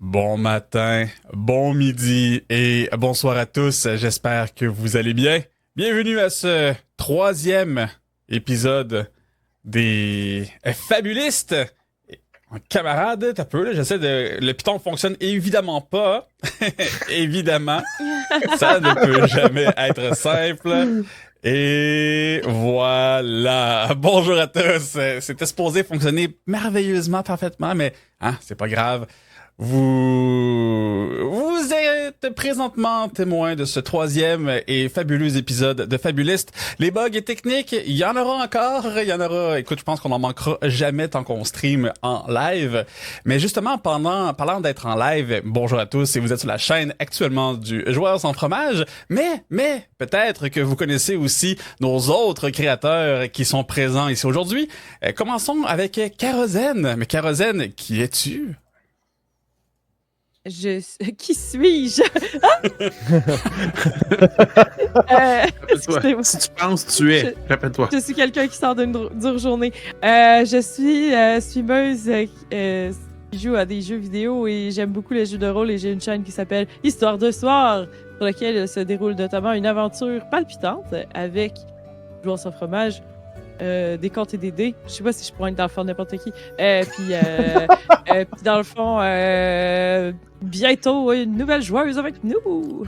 Bon matin, bon midi et bonsoir à tous. J'espère que vous allez bien. Bienvenue à ce 3e épisode des Fabulistes. Camarade, t'as peu, là, j'essaie de... Le Python fonctionne évidemment pas. Évidemment. Ça ne peut jamais être simple. Et voilà. Bonjour à tous. C'était supposé fonctionner merveilleusement, parfaitement, mais c'est pas grave. Vous êtes présentement témoin de ce 3e et fabuleux épisode de Fabulistes. Les bugs et techniques, il y en aura encore, il y en aura. Écoute, je pense qu'on en manquera jamais tant qu'on stream en live. Mais justement, parlant d'être en live, bonjour à tous et vous êtes sur la chaîne actuellement du Joueur sans fromage. Mais peut-être que vous connaissez aussi nos autres créateurs qui sont présents ici aujourd'hui. Commençons avec Kérosène. Mais Kérosène, qui es-tu? Qui suis-je? Excusez-moi. Si tu penses, tu es. Répète-toi. Je suis quelqu'un qui sort d'une dure journée. Je suis streameuse qui joue à des jeux vidéo et j'aime beaucoup les jeux de rôle et j'ai une chaîne qui s'appelle Histoire de soir, sur laquelle se déroule notamment une aventure palpitante avec Joueurs sans fromage. Des contes et des dés. Je sais pas si je pourrais être dans le fond n'importe qui. Puis dans le fond, bientôt une nouvelle joueuse avec nous.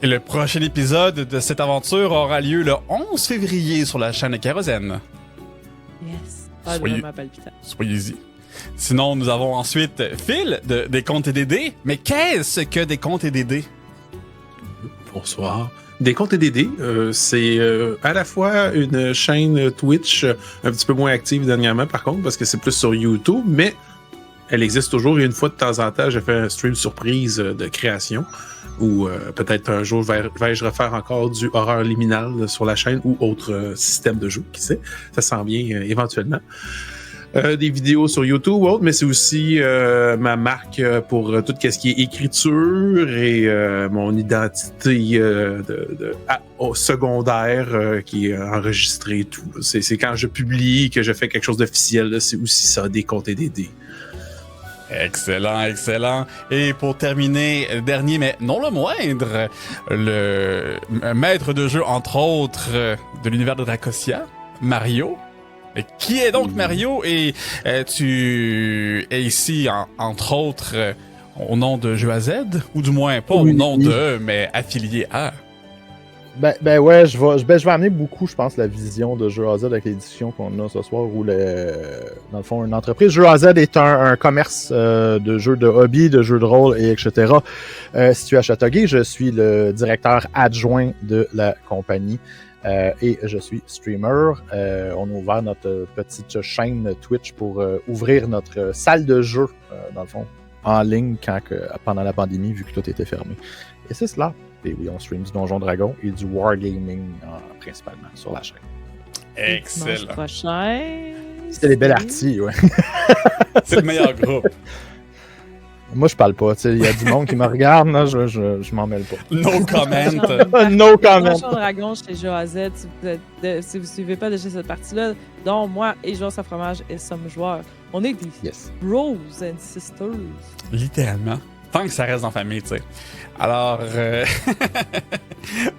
Et le prochain épisode de cette aventure aura lieu le 11 février sur la chaîne Kérosène. Yes. Soyez-y. Sinon, nous avons ensuite Phil des contes et des dés. Mais qu'est-ce que des contes et des dés? Bonsoir. Des contes et des dés, c'est à la fois une chaîne Twitch un petit peu moins active dernièrement par contre, parce que c'est plus sur YouTube, mais elle existe toujours et une fois de temps en temps, je fais un stream surprise de création ou peut-être un jour vais-je refaire encore du horreur liminal sur la chaîne ou autre système de jeu, qui sait, ça s'en vient éventuellement. Des vidéos sur YouTube ou autre, mais c'est aussi ma marque pour tout ce qui est écriture et mon identité au secondaire qui est enregistrée et tout. C'est quand je publie que je fais quelque chose d'officiel, là, c'est aussi ça, des comptes et des dés. Excellent, excellent. Et pour terminer, dernier, mais non le moindre, le maître de jeu, entre autres, de l'univers de Dracosia, Mario. Mais qui est donc Mario? Et tu es ici, entre autres, au nom de Jeux à Z? Ou du moins, pas au nom de, mais affilié à? Ben ouais, je vais amener beaucoup, je pense, la vision de Jeux à Z avec les discussions qu'on a ce soir, où dans le fond, une entreprise. Jeux à Z est un commerce de jeux de hobby, de jeux de rôle, et etc. Situé à Châteauguay, je suis le directeur adjoint de la compagnie. Et je suis streamer. On a ouvert notre petite chaîne Twitch pour ouvrir notre salle de jeu, dans le fond, en ligne pendant la pandémie, vu que tout était fermé. Et c'est cela. Et oui, on stream du Donjon Dragon et du Wargaming principalement sur la chaîne. Excellent. Prochain. C'était les Bellarti, ouais. C'est le meilleur groupe. Moi, je parle pas. Il y a du monde qui me regarde, là, je m'en mêle pas. No comment. No comment. Donjon Dragon chez Jeux à Z, si vous suivez pas déjà cette partie-là, dont moi et Joueurs sans fromage et sommes joueurs. On est des bros and sisters. Littéralement. Tant que ça reste en famille, tu sais. Alors,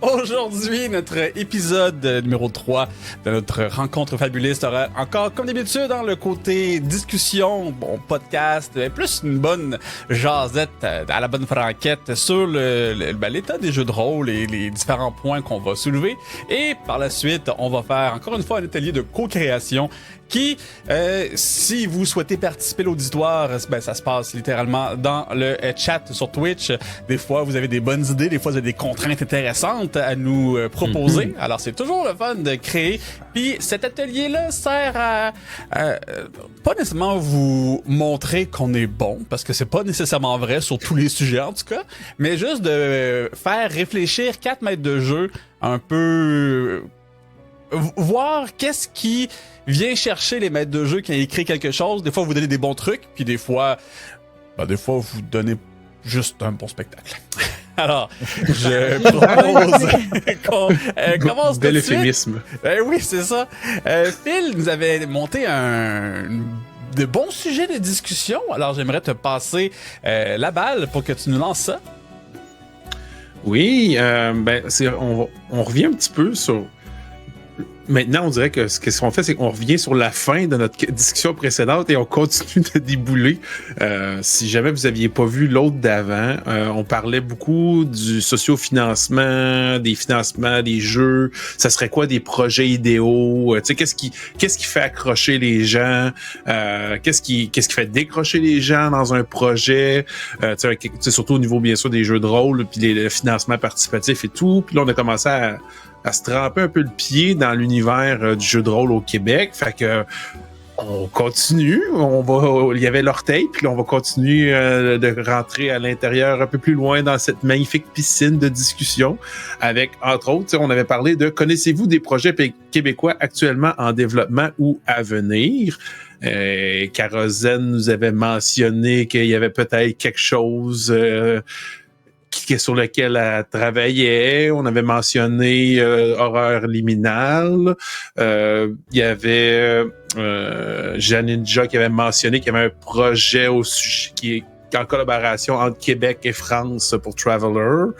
aujourd'hui, notre épisode numéro 3 de notre rencontre fabuliste aura encore, comme d'habitude, dans le côté discussion, podcast, plus une bonne jasette à la bonne franquette sur l'état des jeux de rôle et les différents points qu'on va soulever. Et par la suite, on va faire encore une fois un atelier de co-création qui, si vous souhaitez participer à l'auditoire, ça se passe littéralement dans le chat sur Twitch. Des fois, vous avez des bonnes idées, des fois, vous avez des contraintes intéressantes à nous proposer. Mm-hmm. Alors, c'est toujours le fun de créer. Puis, cet atelier-là sert à pas nécessairement vous montrer qu'on est bon, parce que c'est pas nécessairement vrai sur tous les sujets, en tout cas, mais juste de faire réfléchir 4 maîtres de jeu un peu... voir qu'est-ce qui vient chercher les maîtres de jeu qui ont écrit quelque chose. Des fois, vous donnez des bons trucs, puis des fois, vous donnez juste un bon spectacle. Alors, je propose qu'on commence tout de suite. Bel euphémisme. Oui, c'est ça. Phil nous avait monté une de bons sujets de discussion. Alors, j'aimerais te passer la balle pour que tu nous lances ça. Oui, on revient un petit peu sur... Maintenant, on dirait que ce qu'on fait, c'est qu'on revient sur la fin de notre discussion précédente et on continue de débouler. Si jamais vous aviez pas vu l'autre d'avant, on parlait beaucoup du socio-financement, des financements des jeux. Ça serait quoi des projets idéaux? Tu sais, qu'est-ce qui fait accrocher les gens? Qu'est-ce qui fait décrocher les gens dans un projet? Tu sais, surtout au niveau, bien sûr, des jeux de rôle, puis les financements participatifs et tout. Puis là, on a commencé à se tremper un peu le pied dans l'univers du jeu de rôle au Québec. Fait que on continue, il y avait l'orteil, puis là, on va continuer de rentrer à l'intérieur un peu plus loin dans cette magnifique piscine de discussion avec, entre autres, on avait parlé de connaissez-vous des projets québécois actuellement en développement ou à venir? Kérosène nous avait mentionné qu'il y avait peut-être quelque chose sur lequel elle travaillait. On avait mentionné Horreur liminale. Il y avait Janinja qui avait mentionné qu'il y avait un projet au sujet qui est en collaboration entre Québec et France pour Traveler.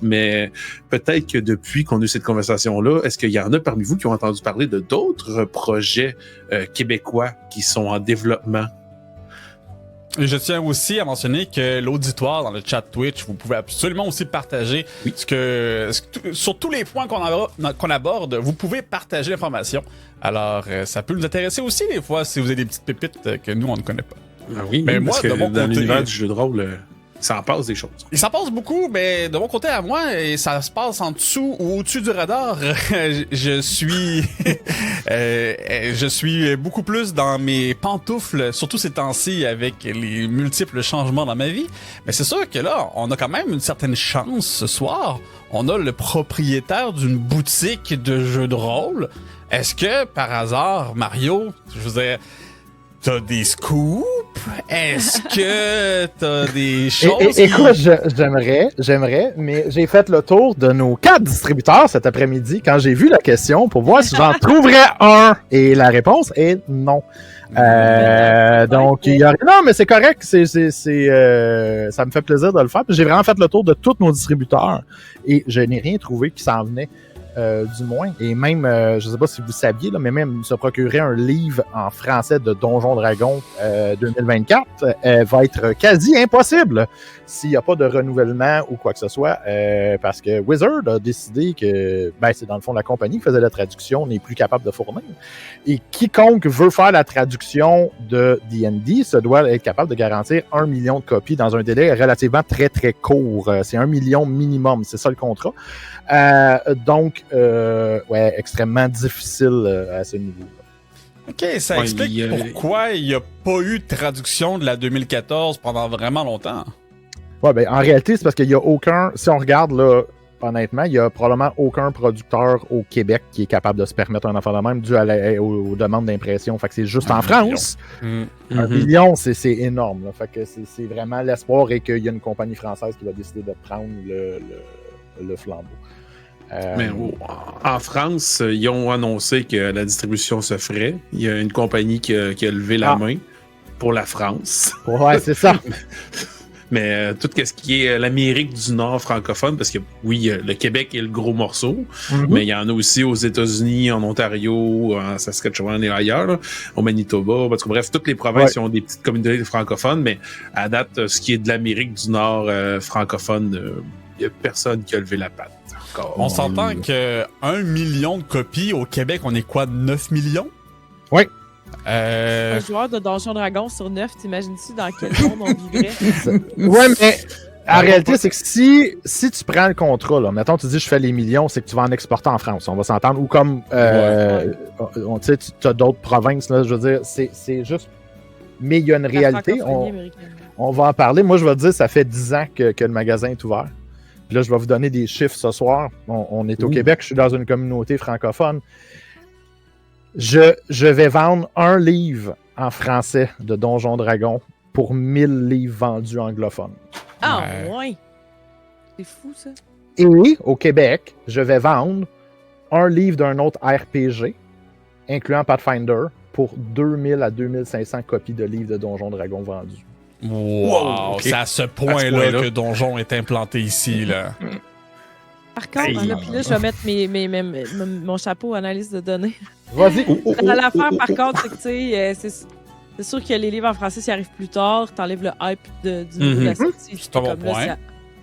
Mais peut-être que depuis qu'on a eu cette conversation-là, est-ce qu'il y en a parmi vous qui ont entendu parler de d'autres projets québécois qui sont en développement? Je tiens aussi à mentionner que l'auditoire dans le chat Twitch, vous pouvez absolument aussi partager sur tous les points qu'on aborde, vous pouvez partager l'information. Alors, ça peut nous intéresser aussi des fois si vous avez des petites pépites que nous, on ne connaît pas. Ah oui, mais moi, parce que dans l'univers du jeu de rôle, ça en passe des choses. Il s'en passe beaucoup, mais de mon côté à moi, ça se passe en dessous ou au-dessus du radar. Je suis beaucoup plus dans mes pantoufles, surtout ces temps-ci avec les multiples changements dans ma vie. Mais c'est sûr que là, on a quand même une certaine chance ce soir. On a le propriétaire d'une boutique de jeux de rôle. Est-ce que, par hasard, Mario, je veux dire, t'as des scoops? Est-ce que t'as des choses? Écoute, j'aimerais, mais j'ai fait le tour de nos 4 distributeurs cet après-midi quand j'ai vu la question pour voir si j'en trouverais un. Et la réponse est non. Donc, il y a... Non, mais c'est correct. Ça me fait plaisir de le faire. J'ai vraiment fait le tour de tous nos distributeurs et je n'ai rien trouvé qui s'en venait. Du moins, et même, je sais pas si vous saviez, là, mais même se procurer un livre en français de Donjon Dragon 2024 va être quasi impossible s'il n'y a pas de renouvellement ou quoi que ce soit, parce que Wizard a décidé que c'est dans le fond la compagnie qui faisait la traduction n'est plus capable de fournir. Et quiconque veut faire la traduction de D&D se doit être capable de garantir 1 million de copies dans un délai relativement très très court. C'est 1 million minimum, c'est ça le contrat. Donc, extrêmement difficile à ce niveau. OK, ça explique pourquoi il n'y a pas eu de traduction de la 2014 pendant vraiment longtemps. Ouais, en réalité, c'est parce qu'il n'y a aucun... Si on regarde, là, honnêtement, il n'y a probablement aucun producteur au Québec qui est capable de se permettre un affaire de même dû aux demandes d'impression. Fait que c'est juste en France. 1 million, c'est énorme. Là. Fait que c'est vraiment l'espoir et qu'il y a une compagnie française qui va décider de prendre le flambeau. Mais en France, ils ont annoncé que la distribution se ferait. Il y a une compagnie qui a levé la main pour la France. Ouais, c'est ça. Mais tout ce qui est l'Amérique du Nord francophone, parce que oui, le Québec est le gros morceau, mais il y en a aussi aux États-Unis, en Ontario, en Saskatchewan et ailleurs, là, au Manitoba. Parce que, bref, toutes les provinces ont des petites communautés francophones, mais à date, ce qui est de l'Amérique du Nord francophone, il n'y a personne qui a levé la patte. On s'entend que 1 million de copies au Québec, on est quoi, 9 millions? Oui. Un joueur de Donjon Dragon sur 9, t'imagines-tu dans quel monde on vivrait? Ouais, mais en réalité, c'est que si tu prends le contrat, là, mettons, tu dis je fais les millions, c'est que tu vas en exporter en France, on va s'entendre. Ou comme, tu sais, tu as d'autres provinces, là, je veux dire, c'est juste. Mais il y a une réalité, on va en parler. Moi, je vais te dire, ça fait 10 ans que le magasin est ouvert. Puis là, je vais vous donner des chiffres ce soir. On est au Québec, je suis dans une communauté francophone. Je vais vendre un livre en français de Donjon Dragon pour 1000 livres vendus anglophones. Ah, ouais! C'est fou, ça. Et au Québec, je vais vendre un livre d'un autre RPG, incluant Pathfinder, pour 2000 à 2500 copies de livres de Donjons Dragons vendus. Wow, ok. c'est à ce point-là que Donjon est implanté ici, là. Par contre, là, puis là, je vais mettre mon chapeau analyse de données. Vas-y! L'affaire, par contre, c'est que, tu sais, c'est sûr que les livres en français, s'ils arrivent plus tard, t'enlèves le hype du niveau de la sortie. C'est un bon point.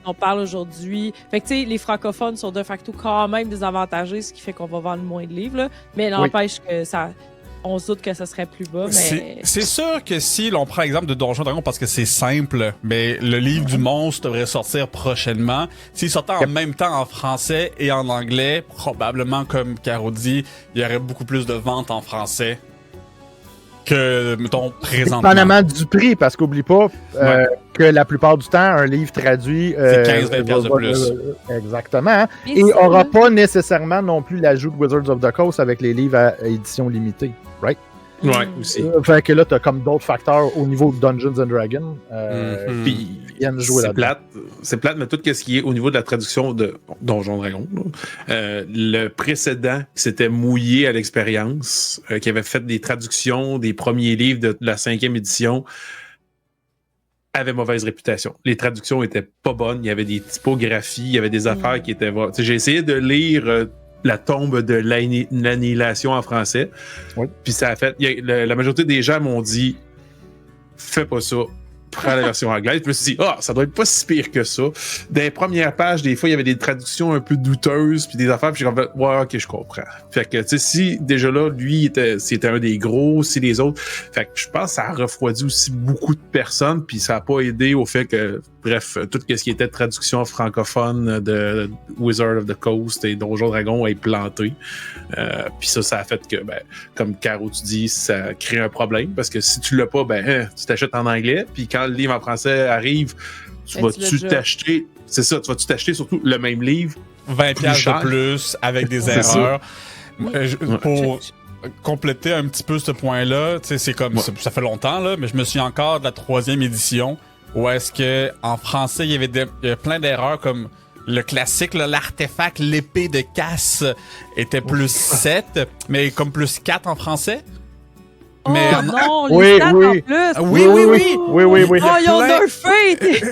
On parle aujourd'hui. Fait que, tu sais, les francophones sont de facto quand même désavantagés, ce qui fait qu'on va vendre moins de livres, là. Mais n'empêche que ça... On se doute que ça serait plus bas, mais... C'est sûr que si l'on prend l'exemple de Donjon Dragon parce que c'est simple, mais le livre du monstre devrait sortir prochainement. S'il sortait en même temps en français et en anglais, probablement, comme Caro dit, il y aurait beaucoup plus de ventes en français que, mettons, présentement. Dépendamment du prix, parce qu'oublie pas que la plupart du temps, un livre traduit... c'est 15-20$ de plus. Exactement. Hein? Et n'aura pas nécessairement non plus l'ajout de Wizards of the Coast avec les livres à édition limitée. Right? Ouais, aussi. Fait que là, t'as comme d'autres facteurs au niveau de Dungeons and Dragons Puis, qui viennent jouer là-dedans. C'est plate, mais tout ce qui est au niveau de la traduction de Donjon Dragon, le précédent qui s'était mouillé à l'expérience, qui avait fait des traductions des premiers livres de la 5e édition, avait mauvaise réputation. Les traductions étaient pas bonnes, il y avait des typographies, il y avait des affaires qui étaient... J'ai essayé de lire... La tombe de l'annihilation en français. Oui. Puis ça a fait... La majorité des gens m'ont dit « Fais pas ça. Prends la version anglaise. » Puis je me suis dit « ça doit être pas si pire que ça. » Dans les premières pages, des fois, il y avait des traductions un peu douteuses puis des affaires. Puis j'ai comme « Ouais, ok, je comprends. » Fait que, tu sais, si déjà là, lui, c'était un des gros, si les autres... Fait que je pense que ça a refroidi aussi beaucoup de personnes puis ça a pas aidé au fait que... Bref, tout ce qui était traduction francophone de Wizard of the Coast et Donjon Dragon est planté. Puis ça a fait que, comme Caro, tu dis, ça crée un problème parce que si tu l'as pas, tu t'achètes en anglais. Puis quand le livre en français arrive, tu vas-tu t'acheter... C'est ça, tu vas-tu t'acheter surtout le même livre 20$ de plus avec des erreurs. Pour compléter un petit peu ce point-là, c'est comme ça fait longtemps, là, mais je me souviens encore de la 3e édition. Où est-ce que en français, il y avait plein d'erreurs comme le classique, là, l'artefact, l'épée de Cass était plus 7, mais comme plus 4 en français. Oh mais non, les stats en plus! Oui. Oh, ils ont nerfé!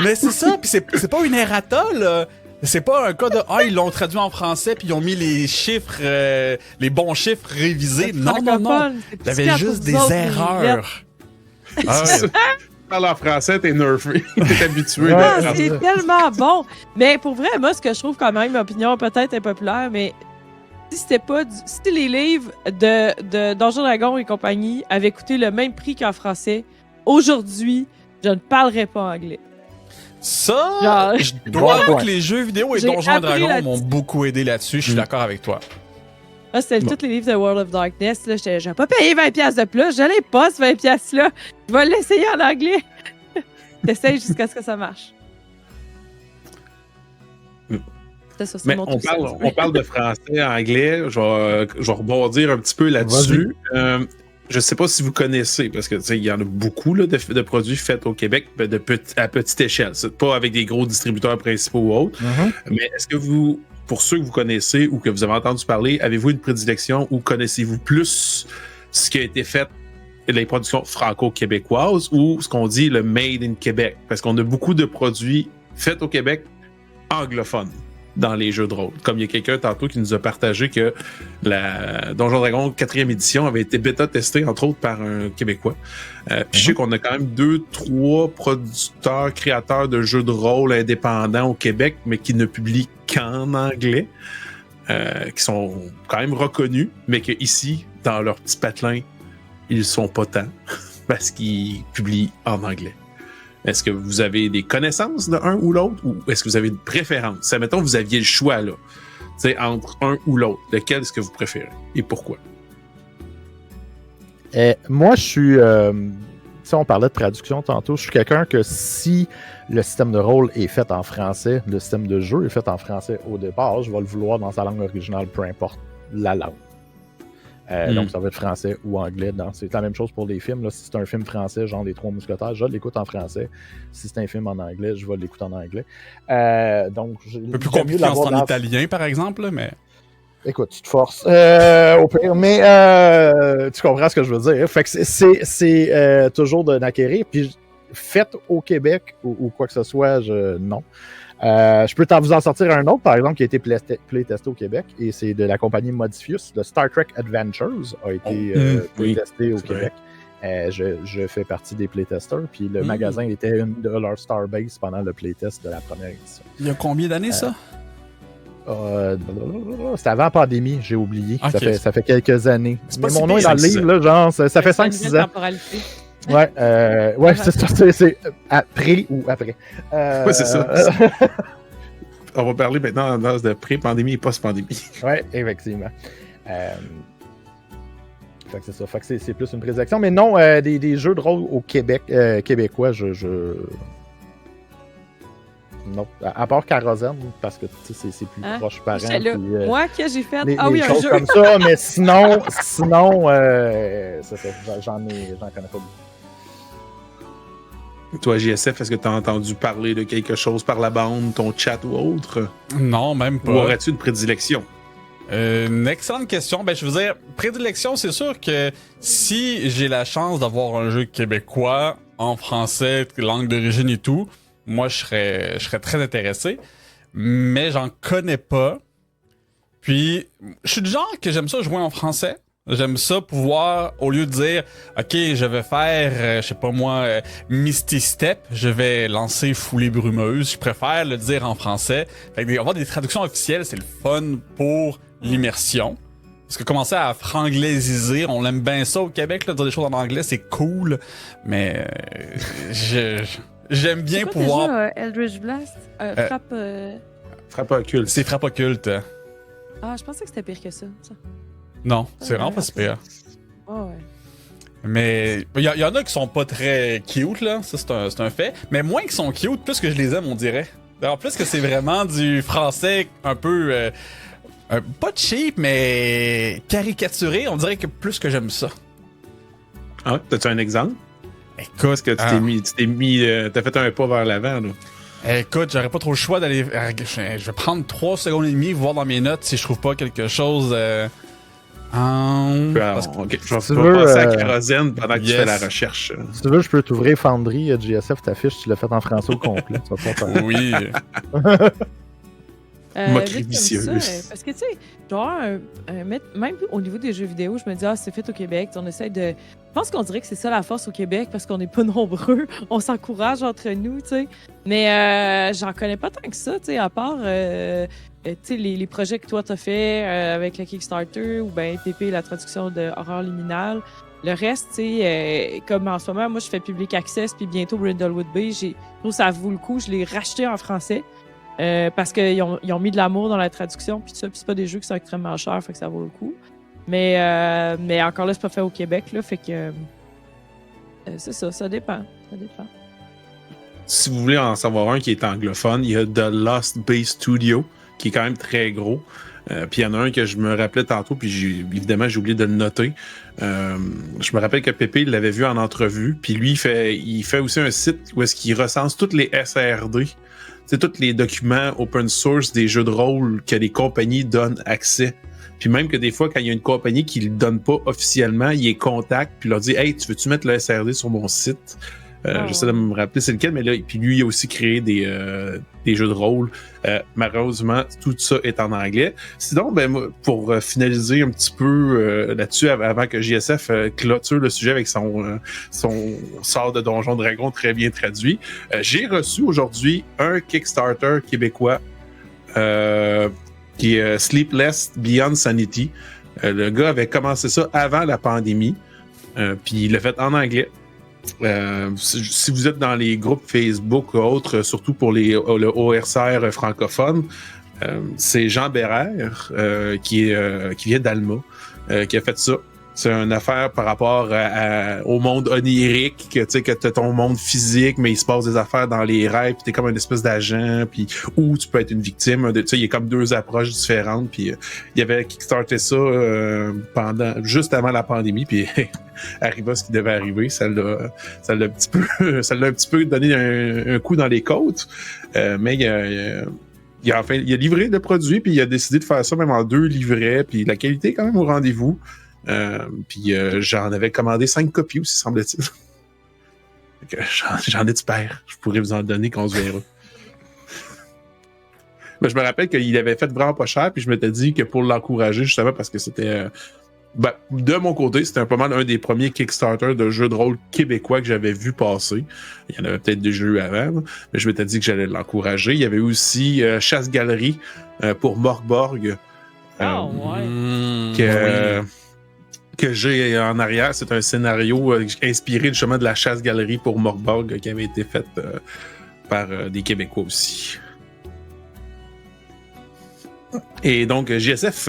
Mais c'est ça, puis c'est pas une errata, là. C'est pas un cas de ils l'ont traduit en français puis ils ont mis les chiffres, les bons chiffres révisés. Non. Il y avait juste des erreurs. Parle en français, t'es nerfé. T'es habitué. C'est tellement bon. Mais pour vrai, moi, ce que je trouve quand même, opinion peut-être impopulaire, mais si les livres de Donjons Dragons et compagnie avaient coûté le même prix qu'en français, aujourd'hui, je ne parlerais pas anglais. Ça, je dois avouer que les jeux vidéo et Donjons Dragons m'ont beaucoup aidé là-dessus. Je suis d'accord avec toi. C'était tous les livres de World of Darkness. Là, je n'ai pas payé 20$ de plus. Je l'ai pas, ce 20$-là. Je vais l'essayer en anglais. T'essayes jusqu'à ce que ça marche. Ça, mais on parle de français, anglais. Je vais rebondir un petit peu là-dessus. Je ne sais pas si vous connaissez, parce que il y en a beaucoup là, de produits faits au Québec à petite échelle. C'est pas avec des gros distributeurs principaux ou autres. Mais est-ce que vous... Pour ceux que vous connaissez ou que vous avez entendu parler, avez-vous une prédilection ou connaissez-vous plus ce qui a été fait, les productions franco-québécoises ou ce qu'on dit le Made in Québec? Parce qu'on a beaucoup de produits faits au Québec anglophones dans les jeux de rôle. Comme il y a quelqu'un tantôt qui nous a partagé que la Donjon Dragon 4e édition avait été bêta-testée, entre autres, par un Québécois. Puis je sais qu'on a quand même 2-3 producteurs, créateurs de jeux de rôle indépendants au Québec, mais qui ne publient qu'en anglais, qui sont quand même reconnus, mais qu'ici, dans leur petit patelin, ils sont pas tant, parce qu'ils publient en anglais. Est-ce que vous avez des connaissances de un ou l'autre, ou est-ce que vous avez une préférence? Admettons que vous aviez le choix, là, entre un ou l'autre. Lequel est-ce que vous préférez? Et pourquoi? Moi, je suis... on parlait de traduction tantôt. Je suis quelqu'un que si le système de rôle est fait en français, le système de jeu est fait en français au départ, je vais le vouloir dans sa langue originale, peu importe la langue. Donc, ça va être français ou anglais. C'est la même chose pour les films. Là. Si c'est un film français, genre Les Trois Mousquetaires, je l'écoute en français. Si c'est un film en anglais, je vais l'écouter en anglais. Donc, un peu plus compliqué en italien, par exemple, mais... Écoute, tu te forces au pire, mais tu comprends ce que je veux dire. Fait que c'est toujours d'acquérir. Puis fait au Québec ou quoi que ce soit, non. Je peux vous en sortir un autre, par exemple, qui a été playtesté au Québec, et c'est de la compagnie Modifius. Le Star Trek Adventures a été playtesté au Québec. Je fais partie des playtesters, puis le magasin était une de leur Starbase pendant le playtest de la première édition. Il y a combien d'années, ça? C'était avant la pandémie, j'ai oublié. Okay. Ça fait quelques années. Mais si mon nom est pire, dans le livre, là, genre, ça fait 5-6 ans. Temporalité. Ouais, c'est ça. C'est après ou après. Ouais, c'est ça. On va parler maintenant de pré-pandémie et post-pandémie. Ouais, effectivement. Fait que c'est ça. Fait que c'est plus une présélection. Mais non, des jeux de rôle au Québec, québécois, non. À part Kérosène, parce que c'est plus proche parent. Puis, moi, que j'ai fait. Les un choses jeu. comme ça, mais sinon j'en connais pas beaucoup. Toi, JSF, est-ce que tu as entendu parler de quelque chose par la bande, ton chat ou autre? Non, même pas. Ou aurais-tu une prédilection? Une excellente question. Ben, je veux dire, prédilection, c'est sûr que si j'ai la chance d'avoir un jeu québécois en français, langue d'origine et tout, moi, je serais très intéressé. Mais j'en connais pas. Puis, je suis du genre que j'aime ça jouer en français. J'aime ça pouvoir, au lieu de dire, OK, je vais faire, je sais pas moi, Misty Step, je vais lancer Foulée Brumeuse. Je préfère le dire en français. Fait que avoir des traductions officielles, c'est le fun pour l'immersion. Parce que commencer à franglaisiser, on l'aime bien ça au Québec, là, dire des choses en anglais, c'est cool. Mais j'aime bien pouvoir... Déjà, Eldritch Blast? Frappe... Frappe occulte. C'est frappe occulte. Ah, je pensais que c'était pire que ça. Non, c'est vraiment pas si pire. Oh, ouais. Mais il y en a qui sont pas très cute, là. Ça, c'est un fait. Mais moins qui sont cute, plus que je les aime, on dirait. En plus que c'est vraiment du français un peu... pas cheap, mais caricaturé. On dirait que plus que j'aime ça. Ah, t'as-tu un exemple? Écoute, Est-ce que t'as fait un pas vers l'avant, là? Écoute, j'aurais pas trop le choix d'aller... Je vais prendre 3 secondes et demie, voir dans mes notes si je trouve pas quelque chose... Ok, je vais passer à Kérosène pendant que tu fais la recherche. Si tu veux, je peux t'ouvrir Foundry, GSF, ta fiche, tu l'as fait en français au complet. Tu vas pas faire. Oui. Moquerie vicieuse. Parce que, tu sais, genre, même au niveau des jeux vidéo, je me dis, c'est fait au Québec. On essaie de... Je pense qu'on dirait que c'est ça la force au Québec parce qu'on n'est pas nombreux. On s'encourage entre nous, tu sais. Mais j'en connais pas tant que ça, tu sais, à part... tu sais, les projets que toi t'as fait avec le Kickstarter ou ben TP, la traduction de Horreur Liminale. Le reste, tu sais, comme en ce moment, moi je fais Public Access puis bientôt Brindlewood Bay, je trouve que ça vaut le coup. Je l'ai racheté en français parce qu'ils ont mis de l'amour dans la traduction puis tout ça. Puis c'est pas des jeux qui sont extrêmement chers, fait que ça vaut le coup. Mais encore là, c'est pas fait au Québec, là, fait que c'est ça dépend. Ça dépend. Si vous voulez en savoir un qui est anglophone, il y a The Lost Bay Studio, qui est quand même très gros. Puis il y en a un que je me rappelais tantôt, puis évidemment, j'ai oublié de le noter. Je me rappelle que Pépé l'avait vu en entrevue, puis lui, il fait aussi un site où est-ce qu'il recense toutes les SRD, c'est tous les documents open source des jeux de rôle que les compagnies donnent accès. Puis même que des fois, quand il y a une compagnie qui ne le donne pas officiellement, il les contacte, puis leur dit « Hey, tu veux-tu mettre le SRD sur mon site? » J'essaie de me rappeler c'est lequel, mais là, puis lui, il a aussi créé des jeux de rôle. Malheureusement, tout ça est en anglais. Sinon, ben, pour finaliser un petit peu là-dessus, avant que JSF clôture le sujet avec son sort de Donjon Dragon très bien traduit, j'ai reçu aujourd'hui un Kickstarter québécois qui est Sleepless Beyond Sanity. Le gars avait commencé ça avant la pandémie, puis il l'a fait en anglais. Si vous êtes dans les groupes Facebook ou autres, surtout pour le ORCR francophone, c'est Jean Bérère qui vient d'Alma qui a fait ça. C'est une affaire par rapport au monde onirique, que tu sais que t'as ton monde physique, mais il se passe des affaires dans les rêves, puis t'es comme une espèce d'agent, puis ou tu peux être une victime. Tu sais, il y a comme deux approches différentes. Puis il y avait kickstarté ça juste avant la pandémie, puis arriva ce qui devait arriver. Ça l'a un petit peu donné un coup dans les côtes, mais il a livré le produit, puis il a décidé de faire ça même en 2 livrets, puis la qualité est quand même au rendez-vous. Puis j'en avais commandé 5 copies aussi, semble-t-il. J'en espère. Je pourrais vous en donner quand on se verra. Mais je me rappelle qu'il avait fait vraiment pas cher, puis je m'étais dit que pour l'encourager, justement, parce que c'était... de mon côté, c'était pas mal un des premiers Kickstarter de jeux de rôle québécois que j'avais vu passer. Il y en avait peut-être des jeux avant, mais je m'étais dit que j'allais l'encourager. Il y avait aussi Chasse-Galerie pour Morkborg. Que j'ai en arrière. C'est un scénario inspiré justement de la Chasse-Galerie pour Morkborg qui avait été faite par des Québécois aussi. Et donc, JSF,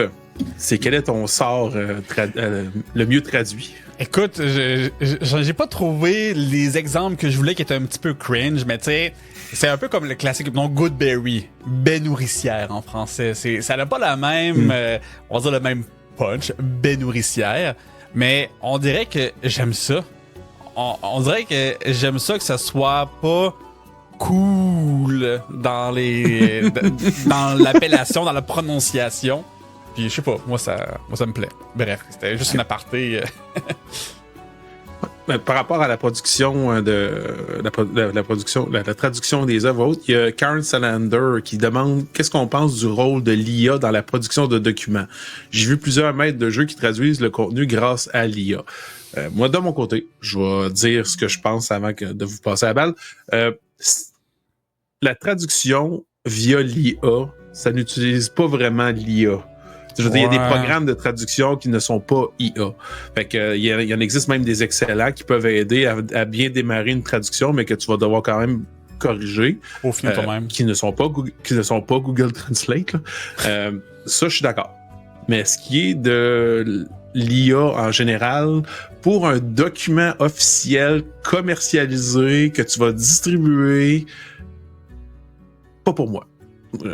c'est quel est ton sort le mieux traduit? Écoute, j'ai pas trouvé les exemples que je voulais qui étaient un petit peu cringe, mais tu sais, c'est un peu comme le classique, donc Goodberry, baie nourricière en français. Ça n'a pas la même, on va dire le même punch, baie nourricière, mais on dirait que j'aime ça. On dirait que j'aime ça que ça soit pas cool dans dans l'appellation, dans la prononciation. Puis je sais pas, moi ça me plaît. Bref, c'était juste une aparté. Par rapport à la production la traduction des œuvres autres, il y a Karen Salander qui demande qu'est-ce qu'on pense du rôle de l'IA dans la production de documents. J'ai vu plusieurs maîtres de jeu qui traduisent le contenu grâce à l'IA. Moi, de mon côté, je vais dire ce que je pense avant de vous passer la balle. La traduction via l'IA, ça n'utilise pas vraiment l'IA. Je veux dire, il y a des programmes de traduction qui ne sont pas IA. Fait que, il y en existe même des excellents qui peuvent aider à bien démarrer une traduction, mais que tu vas devoir quand même corriger. Au final, toi-même. Qui ne sont pas Google Translate. Ça, je suis d'accord. Mais ce qui est de l'IA en général, pour un document officiel, commercialisé, que tu vas distribuer, pas pour moi. Tu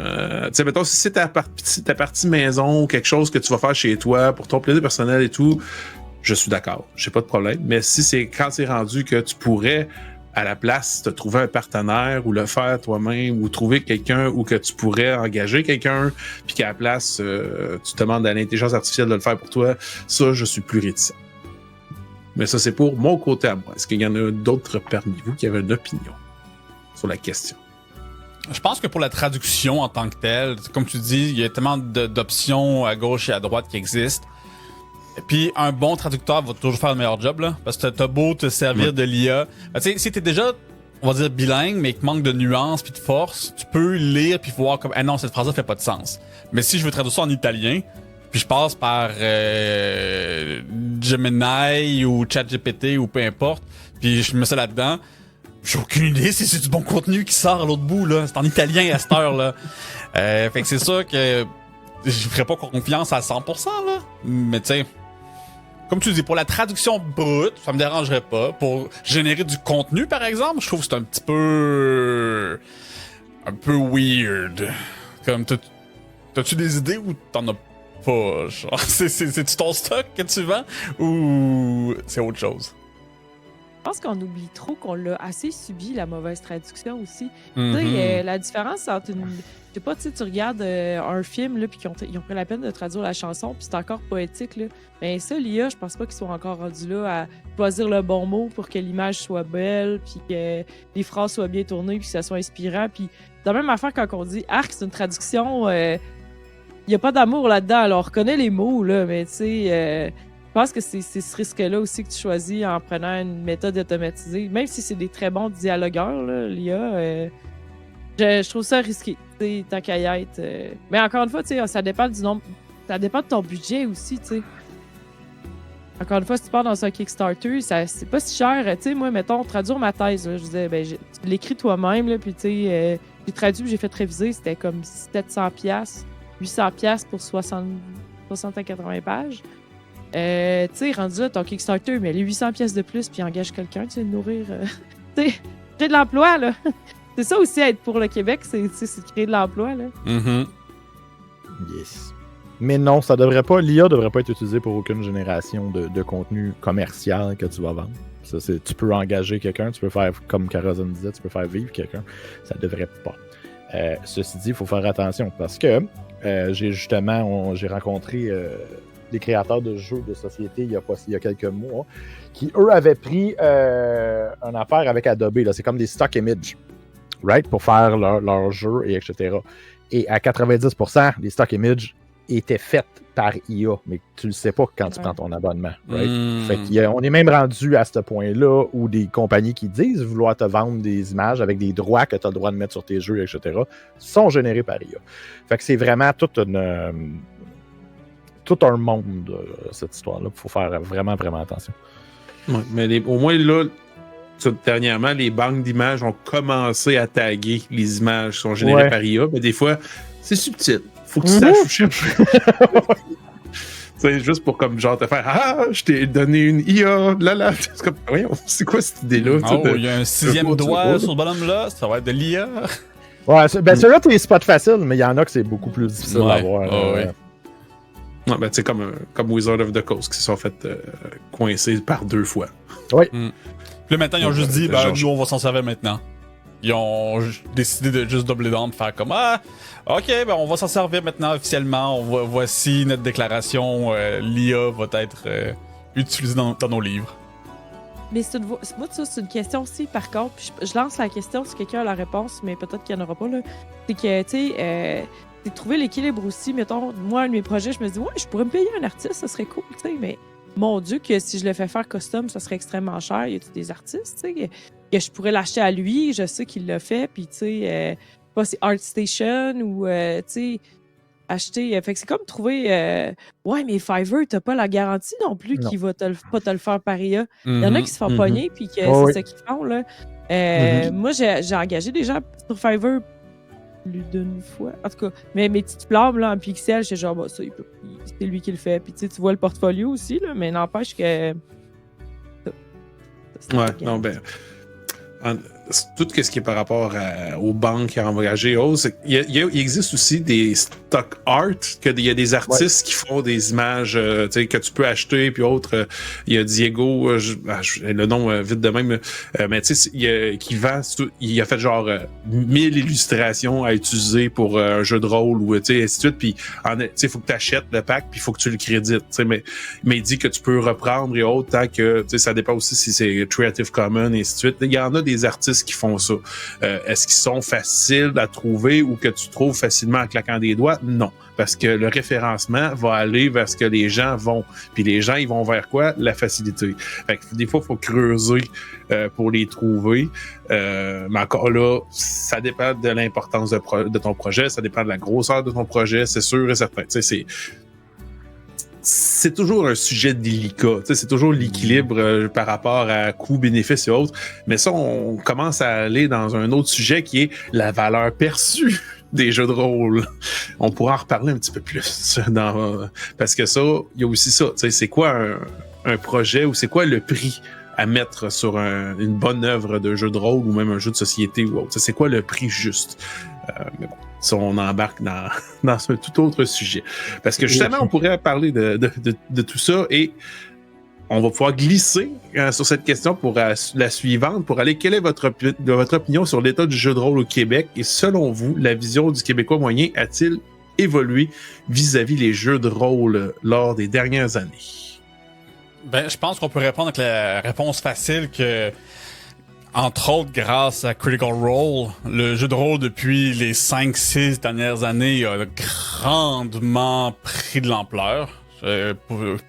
sais, mettons, si c'est ta partie maison ou quelque chose que tu vas faire chez toi pour ton plaisir personnel et tout, je suis d'accord, j'ai pas de problème. Mais si c'est quand c'est rendu que tu pourrais, à la place, te trouver un partenaire ou le faire toi-même ou trouver quelqu'un ou que tu pourrais engager quelqu'un, puis qu'à la place, tu demandes à l'intelligence artificielle de le faire pour toi, ça, je suis plus réticent. Mais ça, c'est pour mon côté à moi. Est-ce qu'il y en a d'autres parmi vous qui avaient une opinion sur la question? Je pense que pour la traduction en tant que telle, comme tu dis, il y a tellement d'options à gauche et à droite qui existent. Et puis, un bon traducteur va toujours faire le meilleur job, là. Parce que t'as beau te servir de l'IA. Tu sais, si t'es déjà, on va dire, bilingue, mais qui manque de nuances puis de force, tu peux lire puis voir comme, ah non, cette phrase-là fait pas de sens. Mais si je veux traduire ça en italien, puis je passe par Gemini ou ChatGPT ou peu importe, puis je mets ça là-dedans, j'ai aucune idée si c'est du bon contenu qui sort à l'autre bout, là. C'est en italien à cette heure-là. Fait que c'est sûr que je ferais pas confiance à 100%, là. Mais tu sais, comme tu dis, pour la traduction brute, ça me dérangerait pas. Pour générer du contenu, par exemple, je trouve que c'est un petit peu... un peu weird. Comme, t'as-tu des idées ou t'en as pas? Genre, c'est-tu ton stock que tu vends ou c'est autre chose? Je pense qu'on oublie trop qu'on l'a assez subi, la mauvaise traduction aussi. Mm-hmm. Tu sais, la différence entre une... Je sais pas, tu regardes un film, là, puis ils ont pris la peine de traduire la chanson, puis c'est encore poétique, là. Mais ça, l'IA, je pense pas qu'ils soient encore rendus là à choisir le bon mot pour que l'image soit belle, puis que les phrases soient bien tournées, puis que ça soit inspirant. Puis, dans la même affaire, quand on dit « Arc », c'est une traduction... il n'y a pas d'amour là-dedans. Alors, on reconnaît les mots, là, mais tu sais... je pense que c'est ce risque-là aussi que tu choisis en prenant une méthode automatisée. Même si c'est des très bons dialogueurs, là, l'IA, je trouve ça risqué, tant qu'à y être. Mais encore une fois, ça dépend du nombre... Ça dépend de ton budget aussi, tu sais. Encore une fois, si tu pars dans un Kickstarter, c'est pas si cher. Tu sais, moi, mettons, traduire ma thèse, là, je disais, tu l'écris toi-même, là, puis tu sais, j'ai traduit, j'ai fait réviser, c'était comme 700$, 800$ pour 60 à 80 pages. Tu sais, rendu là, ton Kickstarter, mais les 800$ de plus, puis engage quelqu'un, tu sais, de nourrir. Tu sais, créer de l'emploi, là. C'est ça aussi, être pour le Québec, c'est créer de l'emploi, là. Mm-hmm. Yes. Mais non, ça devrait pas. L'IA devrait pas être utilisée pour aucune génération de contenu commercial que tu vas vendre. Ça, tu peux engager quelqu'un, tu peux faire, comme Carazon disait, tu peux faire vivre quelqu'un. Ça devrait pas. Ceci dit, il faut faire attention parce que j'ai rencontré des créateurs de jeux de société il y a quelques mois qui, eux, avaient pris une affaire avec Adobe. Là. C'est comme des stock images, right? Pour faire leur jeu, et etc. Et à 90%, les stock images étaient faites par IA, mais tu le sais pas quand tu prends ton abonnement. Right? Fait on est même rendu à ce point-là où des compagnies qui disent vouloir te vendre des images avec des droits que tu as le droit de mettre sur tes jeux, etc., sont générés par IA. Fait que c'est vraiment tout un monde, cette histoire-là. Il faut faire vraiment, vraiment attention. Ouais, mais au moins, là, dernièrement, les banques d'images ont commencé à taguer les images qui sont générées par IA, mais des fois, c'est subtil. Faut que tu saches où chercher. C'est juste pour comme genre te faire je t'ai donné une IA, là. C'est comme, voyons, c'est quoi cette idée-là? Il y a un 6e doigt sur le bonhomme-là, ça va être de l'IA. Ouais, celui-là, t'es spot facile, mais il y en a que c'est beaucoup plus difficile à voir. Ouais, ben, tu sais, comme Wizard of the Coast qui se sont fait coincer par 2 fois. Oui. Puis là, maintenant, ils ont juste dit, nous, on va s'en servir maintenant. Ils ont décidé de juste doubler down, de faire comme ok, ben on va s'en servir maintenant officiellement. Voici notre déclaration. L'IA va être utilisée dans nos livres. Mais moi, ça, c'est une question aussi, par contre. Puis je lance la question si quelqu'un a la réponse, mais peut-être qu'il n'y en aura pas. Là. C'est que, tu sais, c'est de trouver l'équilibre aussi. Mettons, moi, un de mes projets, je me dis, je pourrais me payer un artiste, ça serait cool, tu sais, mais mon Dieu, que si je le fais faire custom, ça serait extrêmement cher. Il y a des artistes, tu sais, que je pourrais l'acheter à lui, je sais qu'il l'a fait, puis tu sais, pas c'est ArtStation ou, tu sais, acheter. Fait que c'est comme trouver, mais Fiverr, t'as pas la garantie non plus qu'il va pas te le faire par IA. Il y en a qui se font pogner, puis que c'est ça qu'ils font, là. Moi, j'ai engagé des gens sur Fiverr plus d'une fois. En tout cas, mes petites flammes là, en pixels, c'est genre, ça, c'est lui qui le fait. Puis tu vois le portfolio aussi, là, mais n'empêche que. Non, ben. Tout ce qui est par rapport aux banques à engager, il existe aussi des stock art, il y a des artistes qui font des images que tu peux acheter, puis autres. Il y a Diego, le nom vite de même, mais tu sais, qui vend, il a fait genre 1000 illustrations à utiliser pour un jeu de rôle, ou ainsi de suite, puis il faut que tu achètes le pack, puis il faut que tu le crédites. Mais il dit que tu peux reprendre et autres, tant que ça dépend aussi si c'est Creative Commons, et ainsi de suite. Il y en a des artistes qui font ça. Est-ce qu'ils sont faciles à trouver ou que tu trouves facilement en claquant des doigts? Non. Parce que le référencement va aller vers ce que les gens vont. Puis les gens, ils vont vers quoi? La facilité. Fait que des fois, il faut creuser pour les trouver. Mais encore là, ça dépend de l'importance de ton projet, ça dépend de la grosseur de ton projet, c'est sûr et certain. Tu sais, c'est toujours un sujet délicat. C'est toujours l'équilibre par rapport à coût-bénéfice et autres. Mais ça, on commence à aller dans un autre sujet qui est la valeur perçue des jeux de rôle. On pourra en reparler un petit peu plus. Parce que ça, il y a aussi ça. C'est quoi un projet ou c'est quoi le prix à mettre sur une bonne œuvre de jeu de rôle ou même un jeu de société ou autre? C'est quoi le prix juste? Mais bon, ça, on embarque dans un tout autre sujet. Parce que justement, on pourrait parler de tout ça et on va pouvoir glisser sur cette question pour la suivante, pour aller, quelle est votre opinion sur l'état du jeu de rôle au Québec et selon vous, la vision du Québécois moyen a-t-il évolué vis-à-vis les jeux de rôle lors des dernières années? Ben, je pense qu'on peut répondre avec la réponse facile que, entre autres, grâce à Critical Role, le jeu de rôle depuis les 5-6 dernières années a grandement pris de l'ampleur.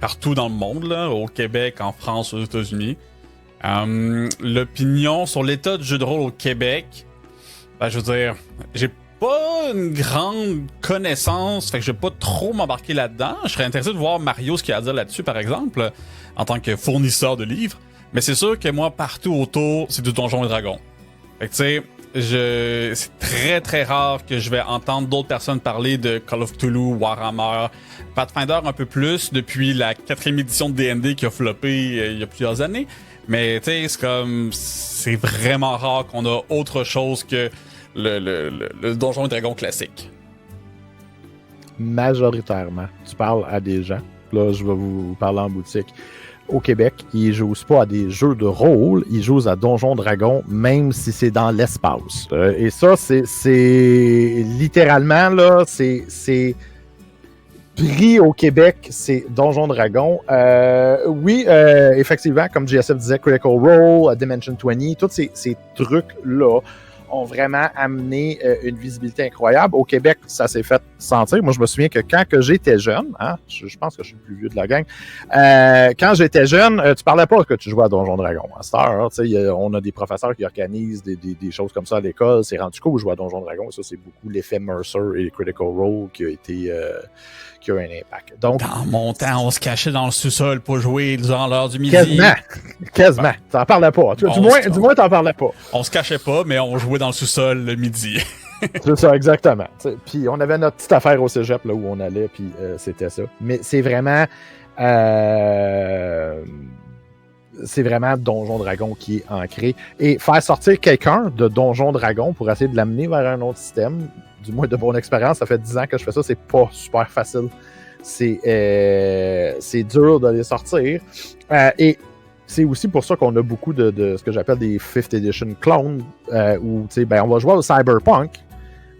Partout dans le monde, là, au Québec, en France, aux États-Unis. L'opinion sur l'état du jeu de rôle au Québec, ben, je veux dire, j'ai pas une grande connaissance, fait que je vais pas trop m'embarquer là-dedans. Je serais intéressé de voir Mario ce qu'il a à dire là-dessus, par exemple, en tant que fournisseur de livres. Mais c'est sûr que moi, partout autour, c'est du Donjons et Dragons. Fait que tu sais, c'est très très rare que je vais entendre d'autres personnes parler de Call of Cthulhu, Warhammer, Pathfinder un peu plus depuis la 4e édition de D&D qui a floppé il y a plusieurs années. Mais tu sais, c'est vraiment rare qu'on a autre chose que le Donjons et Dragons classique. Majoritairement, tu parles à des gens. Là, je vais vous parler en boutique. au Québec, ils jouent pas à des jeux de rôle, ils jouent à Donjons Dragons, même si c'est dans l'espace. Et ça, c'est littéralement, là, c'est prix au Québec, c'est Donjons Dragons. Oui, effectivement, comme JSF disait, Critical Role, Dimension 20, tous ces trucs-là ont vraiment amené une visibilité incroyable. Au Québec, ça s'est fait sentir. Moi, je me souviens que quand que j'étais jeune, hein, je pense que je suis le plus vieux de la gang, quand j'étais jeune, tu parlais pas que tu jouais à Donjons Dragons. À cette heure, on a des professeurs qui organisent des choses comme ça à l'école. C'est rendu cool de jouer à Donjons Dragons. Ça, c'est beaucoup l'effet Mercer et Critical Role qui a été... qui a un impact. Donc, dans mon temps, on se cachait dans le sous-sol pour jouer durant l'heure du midi. Quasiment. T'en parlais pas. Du moins, t'en parlais pas. On se cachait pas, mais on jouait dans le sous-sol le midi. C'est ça, exactement. Puis on avait notre petite affaire au cégep là où on allait, puis c'était ça. Mais c'est vraiment Donjon Dragon qui est ancré. Et faire sortir quelqu'un de Donjon Dragon pour essayer de l'amener vers un autre système, du moins de mon expérience, ça fait 10 ans que je fais ça, c'est pas super facile. C'est dur de les sortir. Et c'est aussi pour ça qu'on a beaucoup de ce que j'appelle des 5th edition clones, où on va jouer au Cyberpunk,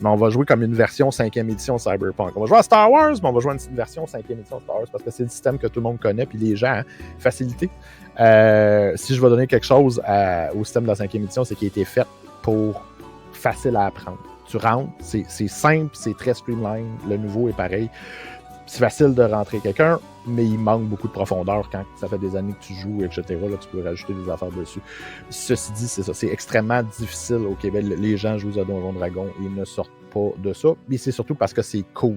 mais on va jouer comme une version 5e édition Cyberpunk. On va jouer à Star Wars, mais on va jouer à une version 5e édition Star Wars, parce que c'est le système que tout le monde connaît, puis les gens, facilité. Si je vais donner quelque chose au système de la 5e édition, c'est qu'il a été fait pour facile à apprendre. Tu rentres, c'est simple, c'est très streamline, le nouveau est pareil. C'est facile de rentrer quelqu'un, mais il manque beaucoup de profondeur quand ça fait des années que tu joues, etc. Là, tu peux rajouter des affaires dessus. Ceci dit, c'est ça. C'est extrêmement difficile au Québec. Les gens jouent à Donjons Dragons et ils ne sortent pas de ça. Mais c'est surtout parce que c'est cool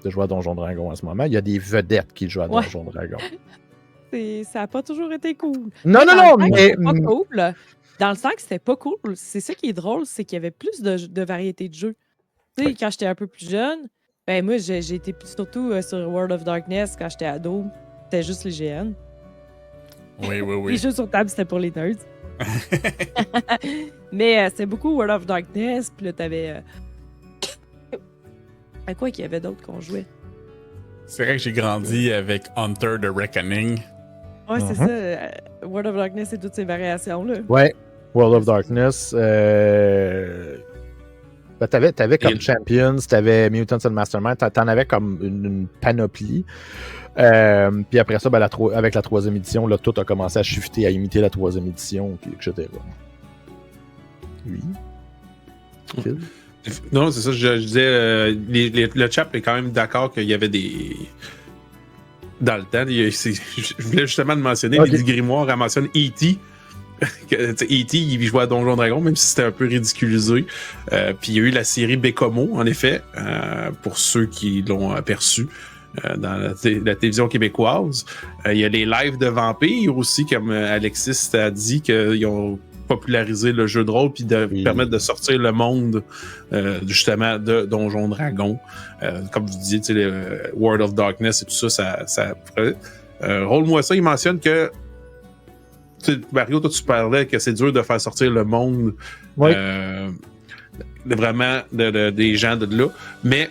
de jouer à Donjons Dragons en ce moment. Il y a des vedettes qui jouent à Donjons Dragons. Ça n'a pas toujours été cool. Non, mais... Pas cool. Dans le sens que c'était pas cool. C'est ça qui est drôle, c'est qu'il y avait plus de variété de jeux. Tu sais, quand j'étais un peu plus jeune, ben moi, j'ai été surtout sur World of Darkness quand j'étais ado. C'était juste les GN. Oui. Les jeux sur table, c'était pour les nerds. Mais c'est beaucoup World of Darkness. Puis là, t'avais... à quoi qu'il y avait d'autres qu'on jouait? C'est vrai que j'ai grandi avec Hunter the Reckoning. Ouais, c'est ça. World of Darkness et toutes ces variations-là. Ouais, World of Darkness. T'avais comme Champions, t'avais Mutants and Mastermind, t'en avais comme une panoplie. Puis après ça, avec la 3e édition, là, tout a commencé à shifter, à imiter la 3e édition, puis etc. Oui. Phil? Non, c'est ça, je disais, le chat est quand même d'accord qu'il y avait des... Dans le temps, je voulais justement le mentionner, les grimoires, elle mentionne E.T., E.T. il jouait à Donjon Dragon, même si c'était un peu ridiculisé. Puis il y a eu la série Bécomo, en effet, pour ceux qui l'ont aperçu dans la télévision québécoise. Il y a les lives de vampires aussi, comme Alexis a dit, qu'ils ont popularisé le jeu de rôle puis permettre de sortir le monde justement de Donjon Dragon. Comme vous disiez, le World of Darkness et tout ça Roule-moi ça, il mentionne que Mario, toi, tu parlais que c'est dur de faire sortir le monde vraiment des gens de là. Mais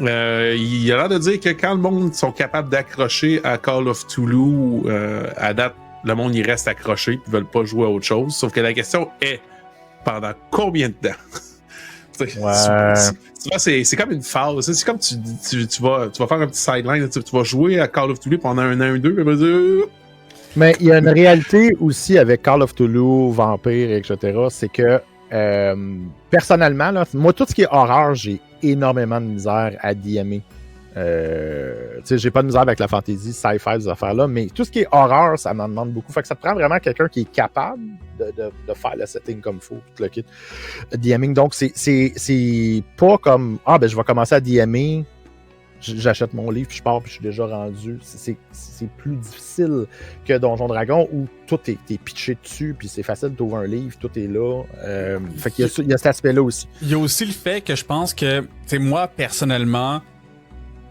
il a l'air de dire que quand le monde sont capables d'accrocher à Call of Cthulhu, à date, le monde y reste accroché et ne veulent pas jouer à autre chose. Sauf que la question est pendant combien de temps? C'est comme une phase. C'est comme tu vas faire un petit sideline. Tu vas jouer à Call of Cthulhu pendant un an ou deux. Mais il y a une réalité aussi avec Call of Cthulhu, Vampire, etc. C'est que, personnellement, là, moi, tout ce qui est horreur, j'ai énormément de misère à DMer. J'ai pas de misère avec la fantasy, sci-fi, ces affaires-là, mais tout ce qui est horreur, ça m'en demande beaucoup. Fait que ça te prend vraiment quelqu'un qui est capable de faire le setting comme il faut, tout le kit. DMing, donc, c'est pas comme, je vais commencer à DMer. J'achète mon livre, puis je pars, puis je suis déjà rendu. C'est plus difficile que Donjon Dragon, où tout est pitché dessus, puis c'est facile d'ouvrir un livre, tout est là. Fait qu'il y a cet aspect-là aussi. Il y a aussi le fait que je pense que, moi, personnellement,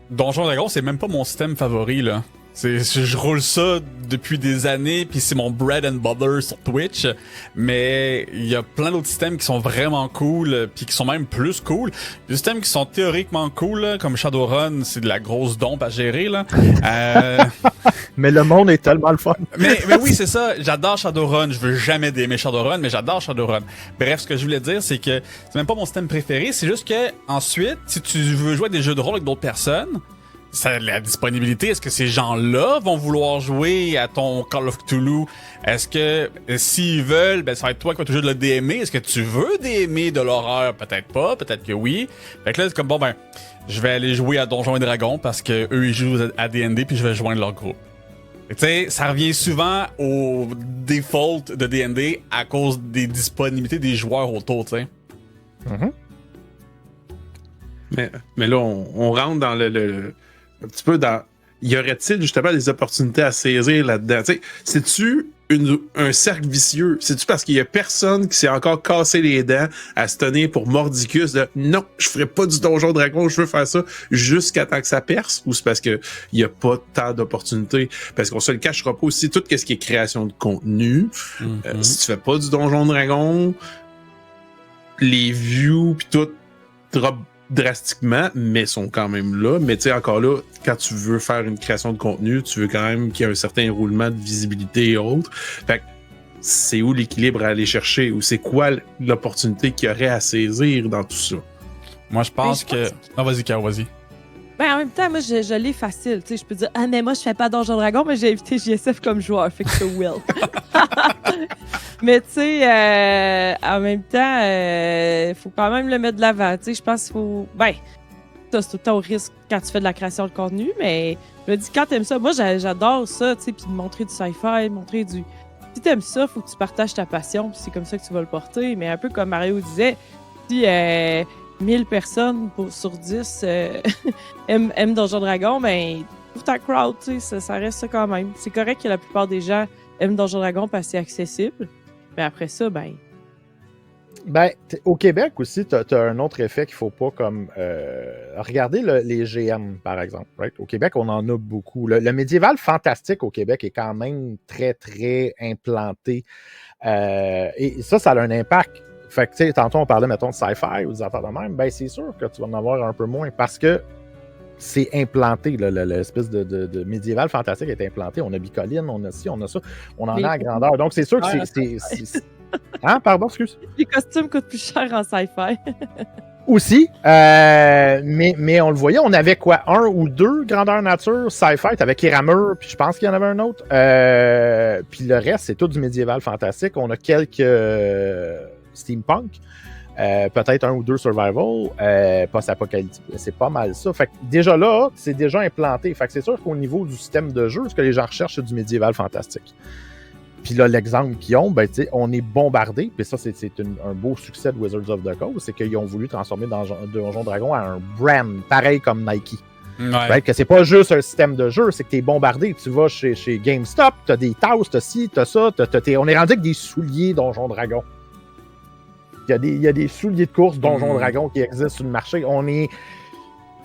Donjon Dragon, c'est même pas mon système favori, là. Je roule ça depuis des années, puis c'est mon bread and butter sur Twitch. Mais il y a plein d'autres systèmes qui sont vraiment cool, puis qui sont même plus cool. Des systèmes qui sont théoriquement cool, là, comme Shadowrun, c'est de la grosse dompe à gérer, là. Mais le monde est tellement le fun. mais oui, c'est ça. J'adore Shadowrun. Je veux jamais d'aimer Shadowrun, mais j'adore Shadowrun. Bref, ce que je voulais dire, c'est que c'est même pas mon système préféré. C'est juste que ensuite, si tu veux jouer à des jeux de rôle avec d'autres personnes, la disponibilité, est-ce que ces gens-là vont vouloir jouer à ton Call of Cthulhu? Est-ce que s'ils veulent, ben ça va être toi qui vas toujours de le DMer? Est-ce que tu veux DMer de l'horreur? Peut-être pas, peut-être que oui. Fait que là, c'est comme bon ben, je vais aller jouer à Donjons et Dragons parce que eux ils jouent à D&D puis je vais joindre leur groupe. Tu sais, ça revient souvent au default de D&D à cause des disponibilités des joueurs autour, tu sais. Mhm. Mais là, on rentre dans un petit peu dans... Y aurait-il justement des opportunités à saisir là-dedans? Tu sais, c'est-tu un cercle vicieux? C'est-tu parce qu'il y a personne qui s'est encore cassé les dents à se tenir pour mordicus de « Non, je ferai pas du Donjon Dragon, je veux faire ça jusqu'à temps que ça perce » ou c'est parce qu'il y a pas tant d'opportunités? Parce qu'on se le cachera pas aussi, tout ce qui est création de contenu, si tu fais pas du Donjon Dragon, les views pis tout drop drastiquement, mais sont quand même là. Mais tu sais, encore là, quand tu veux faire une création de contenu, tu veux quand même qu'il y ait un certain roulement de visibilité et autres. Fait que c'est où l'équilibre à aller chercher? Ou c'est quoi l'opportunité qu'il y aurait à saisir dans tout ça? Moi, je pense que... Non, vas-y, Caro, vas-y. Ben, en même temps, moi, je l'ai facile. Tu sais, je peux dire, ah, mais moi, je fais pas Donjon Dragon, mais j'ai invité JSF comme joueur. Fait que c'est Will. Mais, tu sais, en même temps, faut quand même le mettre de l'avant. Tu sais, je pense qu'il faut. Ben, ça, c'est tout le temps au risque quand tu fais de la création de contenu, mais je me dis, quand t'aimes ça, moi, j'adore ça, tu sais, puis de montrer du sci-fi, montrer du. Si t'aimes ça, faut que tu partages ta passion, puis c'est comme ça que tu vas le porter. Mais un peu comme Mario disait, si 1000 personnes sur 10 aiment Donjon Dragon, ben, trouve ta crowd, tu sais, ça reste ça quand même. C'est correct que la plupart des gens aiment Donjon Dragon parce que c'est accessible. Mais après ça, ben... Ben, au Québec aussi, t'as un autre effet qu'il faut pas comme... regardez les GM, par exemple. Right? Au Québec, on en a beaucoup. Le médiéval fantastique au Québec est quand même très, très implanté. Et ça a un impact. Fait que, tu sais, tantôt, on parlait, mettons, de sci-fi ou des affaires de même. Ben, c'est sûr que tu vas en avoir un peu moins parce que c'est implanté, l'espèce de médiéval fantastique est implanté. On a Bicoline, on a ci, on a ça. On en a à grandeur. Donc, c'est sûr que c'est... Hein? Pardon, excuse? Les costumes coûtent plus cher en sci-fi. Aussi, mais on le voyait, on avait quoi? 1 ou 2 grandeur nature, sci-fi, t'avais Kiramur, puis je pense qu'il y en avait un autre. Puis le reste, c'est tout du médiéval fantastique. On a quelques steampunk, peut-être 1 ou 2 survival, post-apocalyptique. C'est pas mal ça. Fait que déjà là, c'est déjà implanté. Fait que c'est sûr qu'au niveau du système de jeu, ce que les gens recherchent, c'est du médiéval fantastique. Puis là, l'exemple qu'ils ont, ben, on est bombardé. Puis ça, c'est un beau succès de Wizards of the Coast. C'est qu'ils ont voulu transformer Donjon Dragon à un brand, pareil comme Nike. Ouais. Right? Que c'est pas juste un système de jeu, c'est que t'es bombardé. Tu vas chez GameStop, t'as des tasses, t'as ci, t'as ça. On est rendu avec des souliers Donjon Dragon. Il y a des souliers de course Donjon Dragon qui existent sur le marché. On est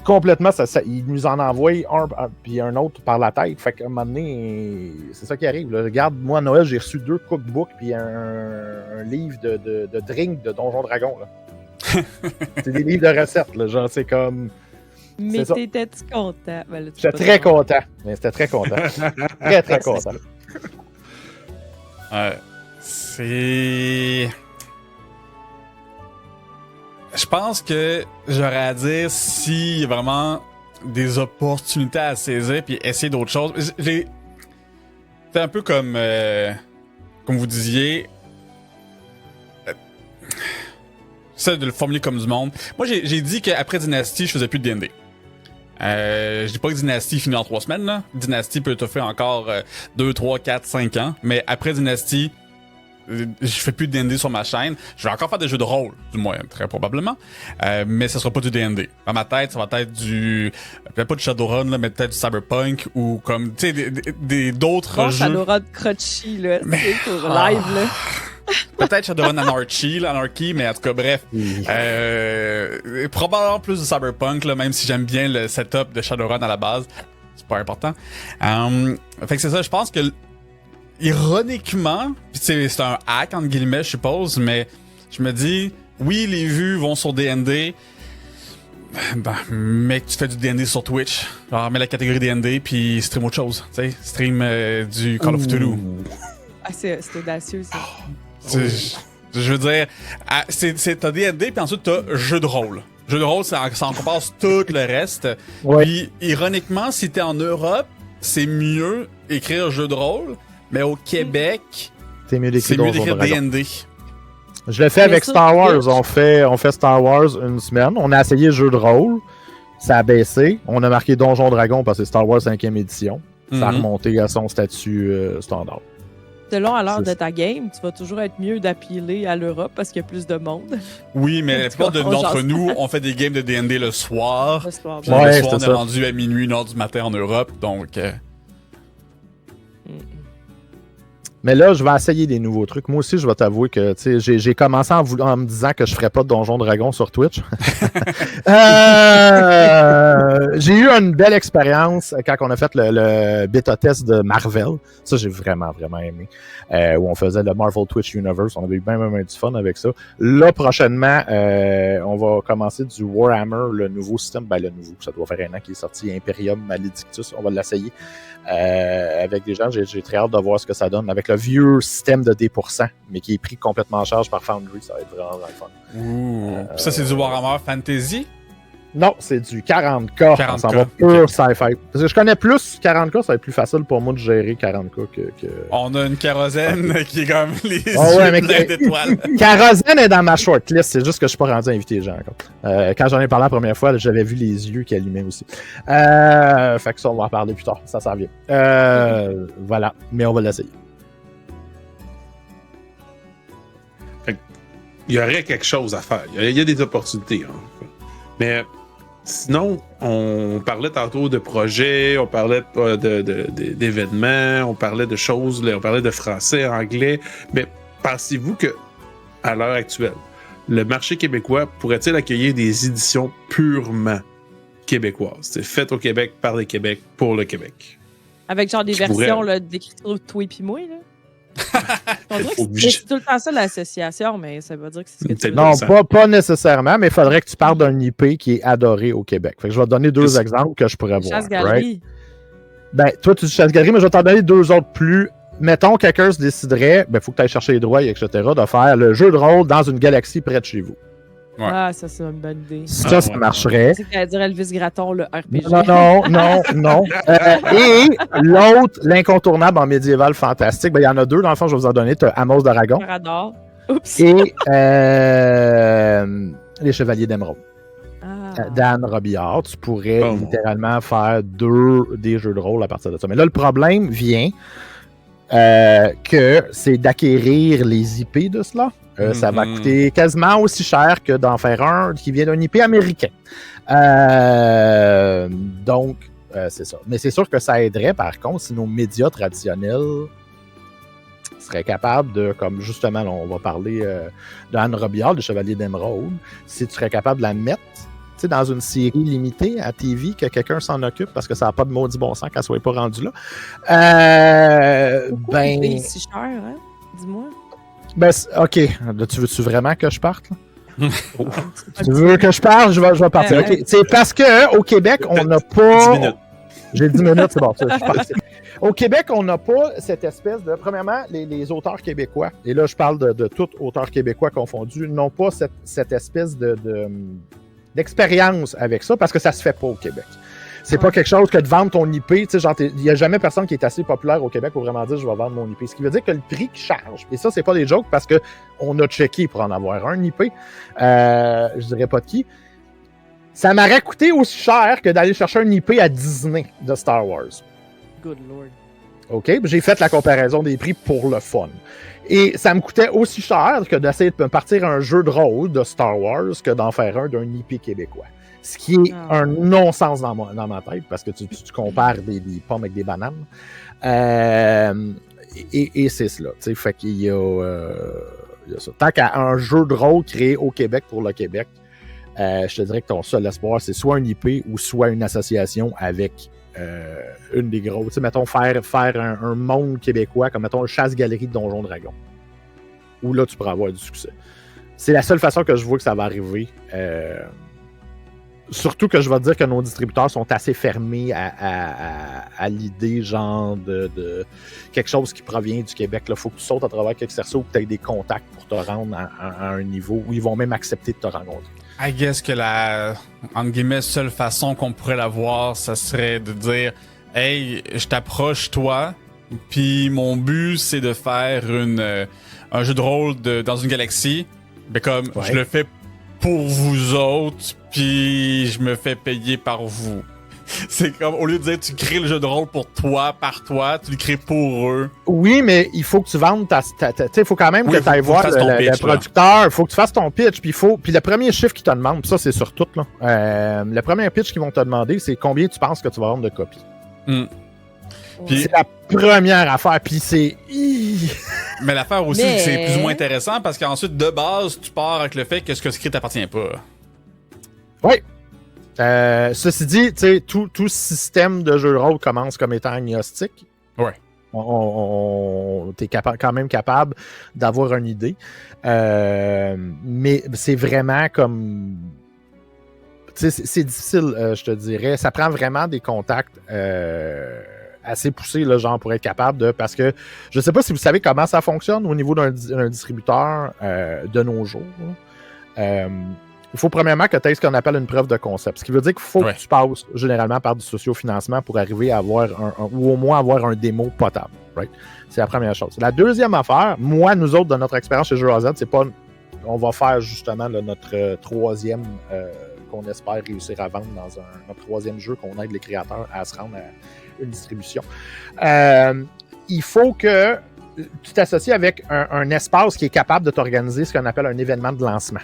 complètement... ils nous en envoient un puis un autre par la tête. Fait qu'à un moment donné, c'est ça qui arrive. Là. Regarde, moi, à Noël, j'ai reçu 2 cookbooks puis un livre de drink de Donjon Dragon. Là. C'est des livres de recettes. Là. Genre, c'est comme... Mais t'étais-tu content? Ben, j'étais très content. Mais c'était très content. Très, très content. C'est... Je pense que j'aurais à dire s'il y a vraiment des opportunités à saisir puis essayer d'autres choses. C'est un peu comme vous disiez, ça de le formuler comme du monde. Moi, j'ai dit qu'après Dynasty, je faisais plus de D&D. Je dis pas que Dynasty finit en 3 semaines, là. Dynasty peut t'offrir encore 2, 3, 4, 5 ans. Mais après Dynasty, je fais plus de D&D sur ma chaîne. Je vais encore faire des jeux de rôle, du moins, très probablement. Mais ce sera pas du D&D. Dans ma tête, ça va être peut-être pas du Shadowrun, là, mais peut-être du Cyberpunk ou comme, tu sais, d'autres jeux. Shadowrun crotchy, là, c'est pour live, là. Peut-être Shadowrun Anarchy, mais en tout cas, bref. Probablement plus de Cyberpunk, là, même si j'aime bien le setup de Shadowrun à la base. c'est pas important. Fait que c'est ça, je pense que ironiquement, c'est un hack entre guillemets, je suppose, mais je me dis, oui, les vues vont sur D&D, ben, mec, tu fais du D&D sur Twitch, genre mets la catégorie D&D puis stream autre chose, tu sais, stream du Call of Cthulhu. Ah, c'est audacieux, ça. Je veux dire, t'as D&D puis ensuite t'as jeu de rôle. Jeu de rôle, ça encompasse tout le reste. Ouais. Puis ironiquement, si t'es en Europe, c'est mieux écrire jeu de rôle, mais au Québec, C'est mieux c'est d'écrire mieux Donjons d'écrire Dragons. D&D. Je l'ai fait Mais avec sur Star Wars. Twitch- On fait Star Wars une semaine. On a essayé le jeu de rôle. Ça a baissé. On a marqué Donjon Dragon parce que c'est Star Wars 5e édition. Ça a Mhm. remonté à son statut standard. Selon à l'heure C'est de ta game, tu vas toujours être mieux d'appeler à l'Europe parce qu'il y a plus de monde. Oui, mais la plupart On d'entre jase. nous, on fait des games de D&D le soir. Le soir. Puis Ouais, le soir, on c'est est ça. rendu à minuit, 1h du matin en Europe, donc... Mais là, je vais essayer des nouveaux trucs. Moi aussi, je vais t'avouer que j'ai commencé en me disant que je ferais pas de Donjon Dragon sur Twitch. J'ai eu une belle expérience quand on a fait le bêta test de Marvel. Ça, j'ai vraiment, vraiment aimé. Où on faisait le Marvel Twitch Universe. On avait eu bien, même du fun avec ça. Là, prochainement, on va commencer du Warhammer, le nouveau système. Ben, le nouveau, ça doit faire un an qu'il est sorti, Imperium Maledictus. On va l'essayer avec des gens. J'ai très hâte de voir ce que ça donne avec le vieux système de D%, mais qui est pris complètement en charge par Foundry. Ça va être vraiment, vraiment fun. Ouh. Ça, c'est du Warhammer Fantasy? Non, c'est du 40K. 40K, On s'en va pur sci-fi. Parce que je connais plus 40K, ça va être plus facile pour moi de gérer 40K que... On a une kérosène qui est comme les Oh ouais, yeux mais- pleins d'étoiles. Kérosène est dans ma shortlist, c'est juste que je suis pas rendu à inviter les gens encore. Quand j'en ai parlé la première fois, j'avais vu les yeux qui allumaient aussi. Fait que ça, on va en parler plus tard, ça s'en vient. Voilà, mais on va l'essayer. Il y aurait quelque chose à faire. Il y a des opportunités. Hein. Mais sinon, on parlait tantôt de projets, on parlait d'événements, on parlait de choses, on parlait de français, anglais. Mais pensez-vous que, à l'heure actuelle, le marché québécois pourrait-il accueillir des éditions purement québécoises? C'est faites au Québec, par le Québec, pour le Québec. Avec genre des Je pourrais. versions là, d'écriture toi et puis moi. Là. On dirait que Obligé. c'est tout le temps ça l'association, mais ça veut dire que c'est ce que tu Peut-être veux Non, dire. pas nécessairement, mais il faudrait que tu parles d'un IP qui est adoré au Québec. Fait que je vais te donner deux C'est- exemples que je pourrais voir. right? Chasse-galerie. Ben, toi, tu dis chasse-galerie, mais je vais t'en donner deux autres plus. Mettons, quelqu'un se déciderait, ben, faut que tu ailles chercher les droits, etc., de faire le jeu de rôle dans une galaxie près de chez vous. Ouais. Ah, ça, c'est une bonne idée. Ça, ça ouais. marcherait. C'est qu'à dire Elvis Gratton, le RPG. Non. Et l'autre, l'incontournable en médiéval fantastique, ben, il y en a deux, dans le fond, je vais vous en donner. Tu as Amos d'Aragon Parador. Oups. et les Chevaliers d'Émeraude. Ah. Dan Robillard, tu pourrais Oh. littéralement faire des jeux de rôle à partir de ça. Mais là, le problème vient que c'est d'acquérir les IP de cela. Ça va Mhm. coûter quasiment aussi cher que d'en faire un qui vient d'un IP américain. Donc, c'est ça. Mais c'est sûr que ça aiderait, par contre, si nos médias traditionnels seraient capables de, comme justement, là, on va parler de Anne Robillard, le Chevalier d'Émeraude, si tu serais capable de la mettre dans une série limitée à TV, que quelqu'un s'en occupe parce que ça n'a pas de maudit bon sens qu'elle soit pas rendue là. Pourquoi c'est si cher, hein? Dis-moi. OK. Là, tu veux-tu vraiment que je parte? Là? Tu veux que je parte? Je vais partir. OK. C'est parce que au Québec, on n'a 10 pas... minutes. J'ai 10 minutes, c'est bon. Ça, je suis parti. Au Québec, on n'a pas cette espèce de... Premièrement, les auteurs québécois, et là, je parle de tous auteurs québécois confondus, n'ont pas cette espèce d'expérience avec ça parce que ça se fait pas au Québec. C'est pas quelque chose que de vendre ton IP, tu sais, genre, il y a jamais personne qui est assez populaire au Québec pour vraiment dire je vais vendre mon IP. Ce qui veut dire que le prix qui charge, et ça, c'est pas des jokes parce que on a checké pour en avoir un IP, je dirais pas de qui, ça m'aurait coûté aussi cher que d'aller chercher un IP à Disney de Star Wars. Good lord. OK? J'ai fait la comparaison des prix pour le fun. Et ça me coûtait aussi cher que d'essayer de me partir un jeu de rôle de Star Wars que d'en faire un d'un IP québécois. Ce qui est un non-sens dans ma tête, parce que tu compares des pommes avec des bananes. Et c'est cela. Fait qu'il y a ça. Tant qu'à un jeu de rôle créé au Québec pour le Québec, je te dirais que ton seul espoir, c'est soit un IP ou soit une association avec une des grosses. Tu sais, mettons, faire un monde québécois, comme mettons, le chasse-galerie de Donjons Dragons. Où là, tu pourras avoir du succès. C'est la seule façon que je vois que ça va arriver. Surtout que je vais te dire que nos distributeurs sont assez fermés à l'idée, genre, de quelque chose qui provient du Québec. Il faut que tu sautes à travers quelques cerceaux ou que tu aies des contacts pour te rendre à un niveau où ils vont même accepter de te rencontrer. I guess que la, entre guillemets, seule façon qu'on pourrait l'avoir, ça serait de dire « Hey, je t'approche, toi, puis mon but, c'est de faire un jeu de rôle dans une galaxie. Ben comme, je le fais pour vous autres, puis je me fais payer par vous. » C'est comme, au lieu de dire tu crées le jeu de rôle pour toi, par toi, tu le crées pour eux. Oui, mais il faut que tu vendes tu sais, il faut quand même que tu ailles voir le producteur, il faut que tu fasses ton pitch, puis le premier chiffre qu'ils te demandent, puis ça c'est sur tout, là. Le premier pitch qu'ils vont te demander, c'est combien tu penses que tu vas vendre de copies. Puis, c'est la première affaire, puis c'est... Mais l'affaire aussi, c'est plus ou moins intéressant, parce qu'ensuite, de base, tu pars avec le fait que ce que tu crées t'appartient pas. Oui. Ceci dit, tu sais, tout système de jeu de rôle commence comme étant agnostique. Ouais. T'es quand même capable d'avoir une idée. Mais c'est vraiment comme... Tu sais, c'est difficile, je te dirais. Ça prend vraiment des contacts assez poussés, là, genre, pour être capable de... Parce que je sais pas si vous savez comment ça fonctionne au niveau d'un distributeur de nos jours. Il faut premièrement que tu aies ce qu'on appelle une preuve de concept. Ce qui veut dire qu'il faut que tu passes généralement par du sociofinancement pour arriver à avoir ou au moins avoir un démo potable. Right? C'est la première chose. La deuxième affaire, nous autres, de notre expérience chez Jeux AZ, c'est pas. On va faire justement là, notre troisième qu'on espère réussir à vendre dans notre troisième jeu qu'on aide les créateurs à se rendre à une distribution. Il faut que tu t'associes avec un espace qui est capable de t'organiser ce qu'on appelle un événement de lancement.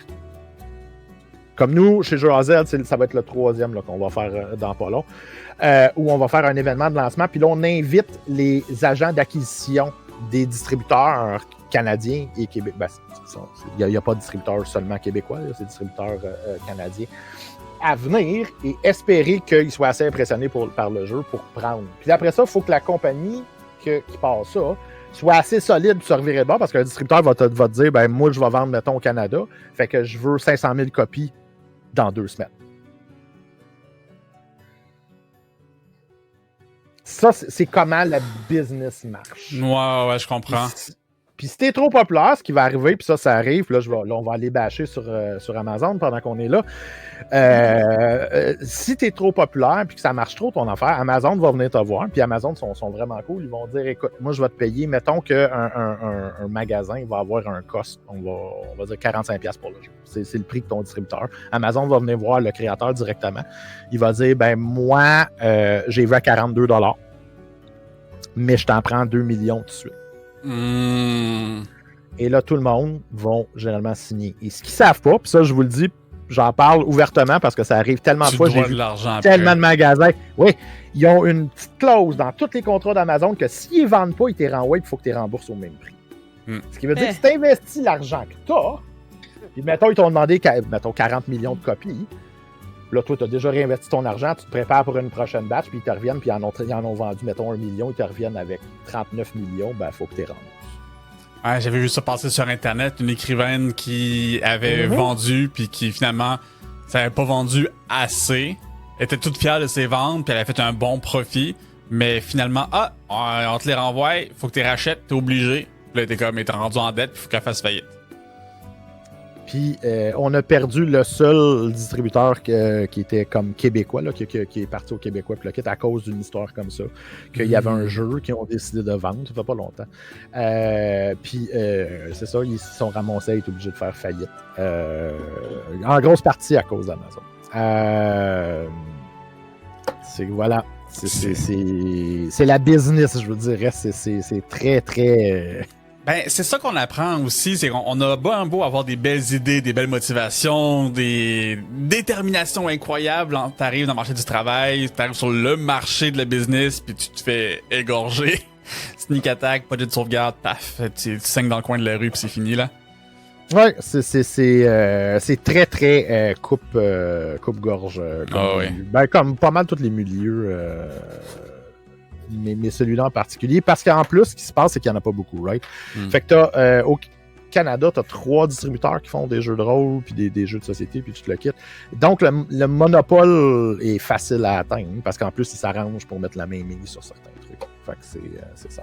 Comme nous, chez Jeux AZ, ça va être le troisième là, qu'on va faire dans pas long, où on va faire un événement de lancement. Puis là, on invite les agents d'acquisition des distributeurs canadiens et québécois. Il n'y a pas de distributeurs seulement québécois, c'est distributeurs canadiens à venir et espérer qu'ils soient assez impressionnés par le jeu pour prendre. Puis après ça, il faut que la compagnie qui passe ça soit assez solide pour se revirer de bord parce qu'un distributeur va te dire, ben moi, je vais vendre, mettons, au Canada, fait que je veux 500 000 copies dans 2 semaines. Ça, c'est comment la business marche. Ouais, je comprends. Puis si t'es trop populaire, ce qui va arriver, puis ça arrive, là, on va aller bâcher sur Amazon pendant qu'on est là. Si t'es trop populaire puis que ça marche trop ton affaire, Amazon va venir te voir, puis Amazon sont vraiment cool. Ils vont dire, écoute, moi je vais te payer, mettons qu'un magasin va avoir un cost, on va dire 45$ pour le jeu. C'est le prix de ton distributeur. Amazon va venir voir le créateur directement. Il va dire, ben moi, j'ai vu à 42$, mais je t'en prends 2 millions tout de suite. Et là, tout le monde va généralement signer. Et ce qu'ils savent pas, puis ça, je vous le dis, j'en parle ouvertement parce que ça arrive tellement de fois, j'ai vu tellement de magasins. Oui, ils ont une petite clause dans tous les contrats d'Amazon que s'ils ne vendent pas, ils te renvoient, il faut que tu les rembourses au même prix. Ce qui veut dire que si tu investis l'argent que tu as, puis mettons, ils t'ont demandé 40 millions de copies. Là, toi, tu as déjà réinvesti ton argent, tu te prépares pour une prochaine batch, puis ils te reviennent, puis ils en ont vendu, mettons, 1 million, ils te reviennent avec 39 millions, ben, il faut que tu les rembourses. Ouais, j'avais vu ça passer sur Internet, une écrivaine qui avait vendu, puis qui finalement, ça n'avait pas vendu assez, était toute fière de ses ventes, puis elle avait fait un bon profit, mais finalement, on te les renvoie, faut que tu les rachètes, t'es obligé. Puis là, t'es rendu en dette, puis faut qu'elle fasse faillite. Puis on a perdu le seul distributeur qui était comme québécois, là, qui est parti au Québécois, puis là, qui est à cause d'une histoire comme ça, qu'il y avait un jeu qu'ils ont décidé de vendre, ça fait pas longtemps. Puis c'est ça, ils se sont ramassés à être obligés de faire faillite. En grosse partie à cause d'Amazon. Voilà. C'est la business, je vous dirais. C'est très, très... Ben, c'est ça qu'on apprend aussi, c'est qu'on a beau avoir des belles idées, des belles motivations, des déterminations incroyables. T'arrives dans le marché du travail, t'arrives sur le marché de la business, puis tu te fais égorger. Sneak attack, pas de sauvegarde, paf, tu saignes dans le coin de la rue, puis c'est fini, là. Ouais, c'est très, très coupe-gorge. Comme pas mal tous les milieux. Mais celui-là en particulier. Parce qu'en plus, ce qui se passe, c'est qu'il n'y en a pas beaucoup, right? Fait que au Canada, tu as 3 distributeurs qui font des jeux de rôle, puis des jeux de société, puis tu te le quittes. Donc, le monopole est facile à atteindre, parce qu'en plus, ils s'arrangent pour mettre la main mise sur certains trucs. Fait que c'est ça.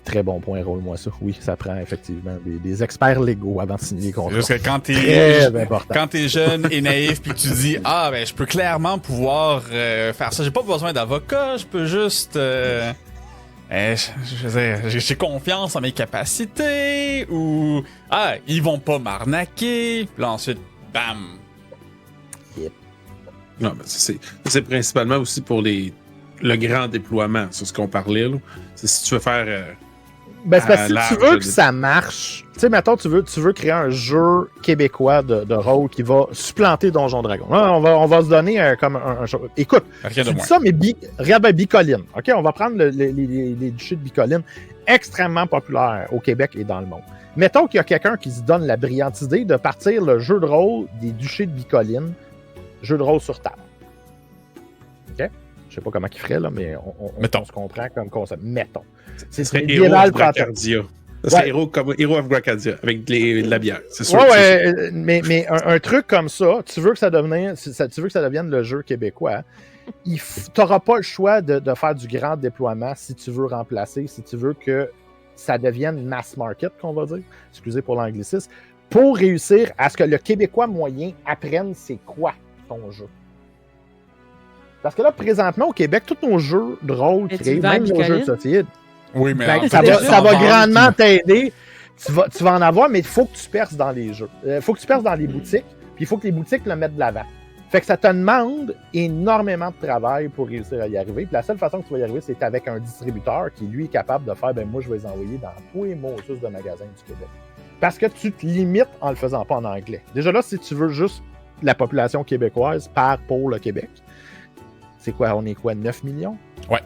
Très bon point, roule-moi ça. Oui, ça prend effectivement des experts légaux avant de signer les contrats. Juste que quand t'es jeune et naïf puis tu dis ben je peux clairement pouvoir faire ça, j'ai pas besoin d'avocat, je peux juste je veux dire, j'ai confiance en mes capacités ou ils vont pas m'arnaquer, puis là ensuite bam. Yep. Non, mais c'est principalement aussi pour le grand déploiement, sur ce qu'on parlait là. C'est si tu veux faire parce que si tu veux que ça marche, tu sais, mettons, tu veux créer un jeu québécois de rôle qui va supplanter Donjon Dragon. Là, on va se donner comme un écoute, tu dis ça, mais regarde Bicoline. OK, on va prendre les duchés de Bicoline, extrêmement populaires au Québec et dans le monde. Mettons qu'il y a quelqu'un qui se donne la brillante idée de partir le jeu de rôle des duchés de Bicoline, jeu de rôle sur table. OK? Je sais pas comment il ferait, là, mais on se comprend comme concept. Mettons. Ce serait Hero of Gracadia. Ce serait Hero of Gracadia, avec de la bière. C'est sûr. Mais un truc comme ça, tu veux que ça devienne le jeu québécois, tu n'auras pas le choix de faire du grand déploiement si tu veux remplacer, si tu veux que ça devienne mass market, qu'on va dire. Excusez pour l'anglicisme. Pour réussir à ce que le Québécois moyen apprenne c'est quoi ton jeu. Parce que là, présentement, au Québec, tous nos jeux de rôle créés, même nos jeux de société, ça va grandement t'aider. Tu vas en avoir, mais il faut que tu perces dans les jeux. Il faut que tu perces dans les boutiques, puis il faut que les boutiques le mettent de l'avant. Fait que ça te demande énormément de travail pour réussir à y arriver. Puis la seule façon que tu vas y arriver, c'est avec un distributeur qui, lui, est capable de faire, moi, je vais les envoyer dans tous les motus de magasins du Québec. Parce que tu te limites en le faisant pas en anglais. Déjà là, si tu veux juste la population québécoise pour le Québec, c'est quoi? On est quoi? 9 millions? Ouais.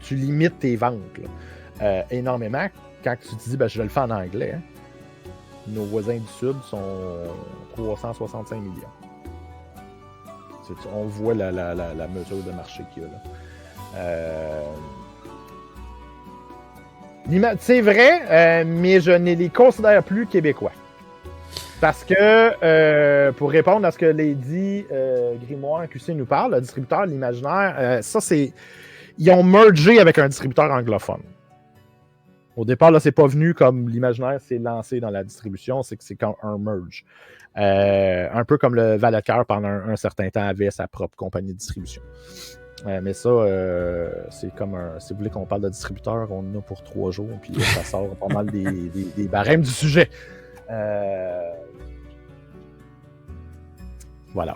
Tu limites tes ventes là, énormément quand tu te dis je vais le faire en anglais. Hein. Nos voisins du Sud sont 365 millions. On voit la mesure de marché qu'il y a là. C'est vrai, mais je ne les considère plus québécois. Parce que, pour répondre à ce que Lady Grimoire QC nous parle, le distributeur, l'imaginaire, ça c'est... Ils ont mergé avec un distributeur anglophone. Au départ, là, c'est pas venu comme l'imaginaire s'est lancé dans la distribution, c'est que c'est comme un merge. Un peu comme le Valacar pendant un certain temps avait sa propre compagnie de distribution. Mais ça, c'est comme un... Si vous voulez qu'on parle de distributeur, on en a pour 3 jours, puis ça sort pas mal des barèmes du sujet. Voilà.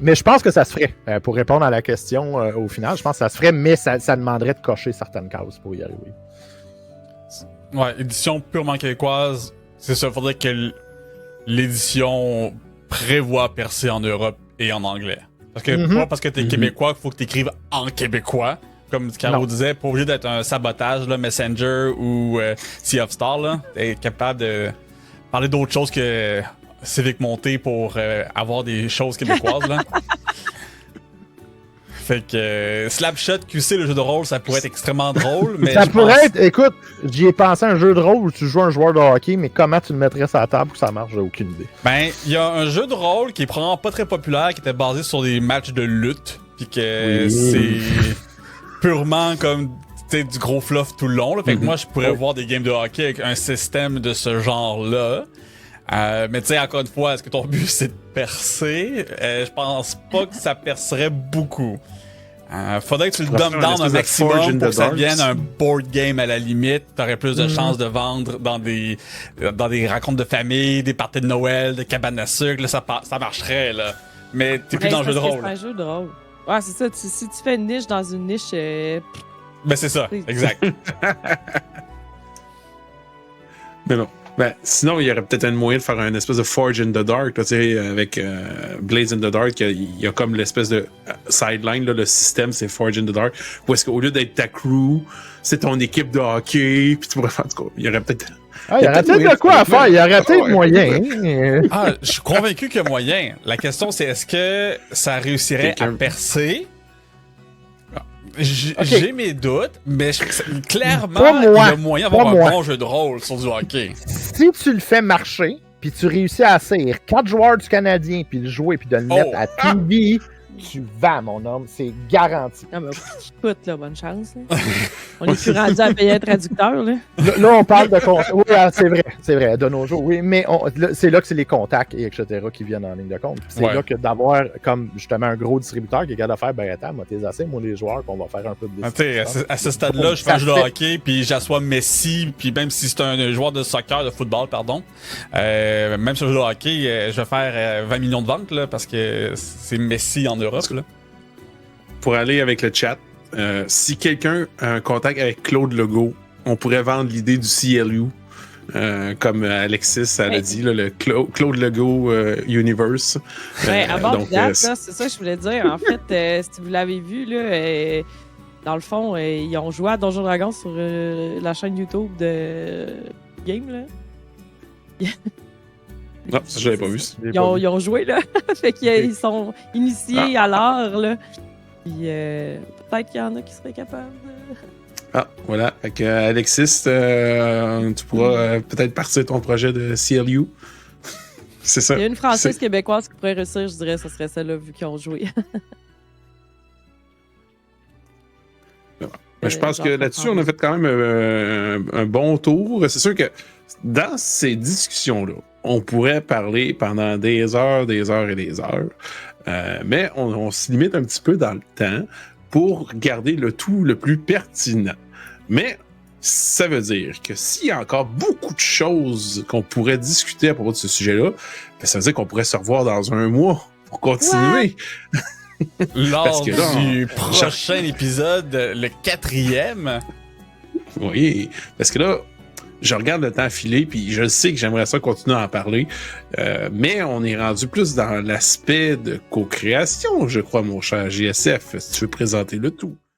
Mais je pense que ça se ferait. Pour répondre à la question au final, je pense que ça se ferait, mais ça demanderait de cocher certaines cases pour y arriver. Ouais, édition purement québécoise, c'est ça. Il faudrait que l'édition prévoit percer en Europe et en anglais. Parce que pas parce que t'es québécois qu'il faut que t'écrives en québécois. Comme Caro disait, pas obligé d'être un sabotage, là, Messenger ou Sea of Star. Là. T'es capable de parler d'autre chose que Civic Monté pour avoir des choses québécoises. Là. Fait que Slapshot QC, le jeu de rôle, ça pourrait être extrêmement drôle. Mais ça pourrait être, écoute, j'y ai pensé un jeu de rôle où tu joues un joueur de hockey, mais comment tu le mettrais sur la table pour que ça marche, j'ai aucune idée. Ben, il y a un jeu de rôle qui est probablement pas très populaire, qui était basé sur des matchs de lutte, puis que c'est purement comme du gros fluff tout le long. Là. Fait que moi, je pourrais voir des games de hockey avec un système de ce genre-là. Mais tu sais, encore une fois, est-ce que ton but c'est de percer? Je pense pas que ça percerait beaucoup. Faudrait que tu le dumb down un maximum pour que ça devienne un board game à la limite. T'aurais plus de chances de vendre dans des rencontres de famille, des parties de Noël, des cabanes à sucre. Là, ça marcherait, là. Mais t'es plus dans le jeu de rôle. C'est un jeu de rôle. Ouais, c'est ça. Si tu fais une niche dans une niche... Ben c'est ça, exact. Mais non. Ben, sinon, il y aurait peut-être un moyen de faire un espèce de Forge in the Dark, là, tu sais, avec Blades in the Dark, il y a comme l'espèce de sideline, là, le système, c'est Forge in the Dark, où est-ce qu'au lieu d'être ta crew, c'est ton équipe de hockey, puis tu pourrais faire, en tout cas, il y aurait peut-être... Ah, il y aurait peut-être de quoi à faire, il y aurait peut-être moyen. Ah, je suis convaincu qu'il y a moyen. La question, c'est est-ce que ça réussirait à percer? J'ai mes doutes, mais clairement, il y a moyen d'avoir un bon jeu de rôle sur du hockey. Si tu le fais marcher, puis tu réussis à assaillir 4 joueurs du Canadien, puis le jouer, puis de le mettre à TV, tu vas, mon homme, c'est garanti. Non, mais écoute, là, bonne chance. Là. On est plus rendu à payer un traducteur, là. Là, on parle de compte. Oui, c'est vrai, de nos jours, oui, mais c'est là que c'est les contacts et etc. qui viennent en ligne de compte. C'est là que d'avoir, comme justement, un gros distributeur qui est capable de faire, ben attends, moi, t'es assez, moi, les joueurs, qu'on va faire un peu de décision. À ce stade-là, je fais un jeu de hockey, puis j'assois Messi, puis même si c'est un joueur de soccer, de football, pardon, même sur le jeu de hockey, je vais faire 20 millions de ventes, là, parce que c'est Messi en Europe, là. Pour aller avec le chat, si quelqu'un a un contact avec Claude Legault, on pourrait vendre l'idée du CLU, comme Alexis elle a dit, là, le Claude Legault Universe. Ouais, avant c'est ça que je voulais dire. En fait, si vous l'avez vu, là, dans le fond, ils ont joué à Donjons Dragons sur la chaîne YouTube de Game, là. Non, ça, je l'avais pas vu. Ils ont joué, là. Fait qu'ils sont initiés à l'art, là. Puis peut-être qu'il y en a qui seraient capables de... Ah, voilà. Fait que, Alexis, tu pourras peut-être partir ton projet de CLU. C'est ça. Il y a une franchise québécoise qui pourrait réussir, je dirais, ce serait celle-là, vu qu'ils ont joué. Mais je pense que là-dessus, on a fait quand même un bon tour. C'est sûr que dans ces discussions-là, on pourrait parler pendant des heures et des heures. Mais on se limite un petit peu dans le temps pour garder le tout le plus pertinent. Mais ça veut dire que s'il y a encore beaucoup de choses qu'on pourrait discuter à propos de ce sujet-là, ben ça veut dire qu'on pourrait se revoir dans un mois pour continuer. Lors du prochain épisode, le 4e. Oui, parce que là, je regarde le temps filer, puis je sais que j'aimerais ça continuer à en parler, mais on est rendu plus dans l'aspect de co-création, je crois, mon cher JSF, si tu veux présenter le tout.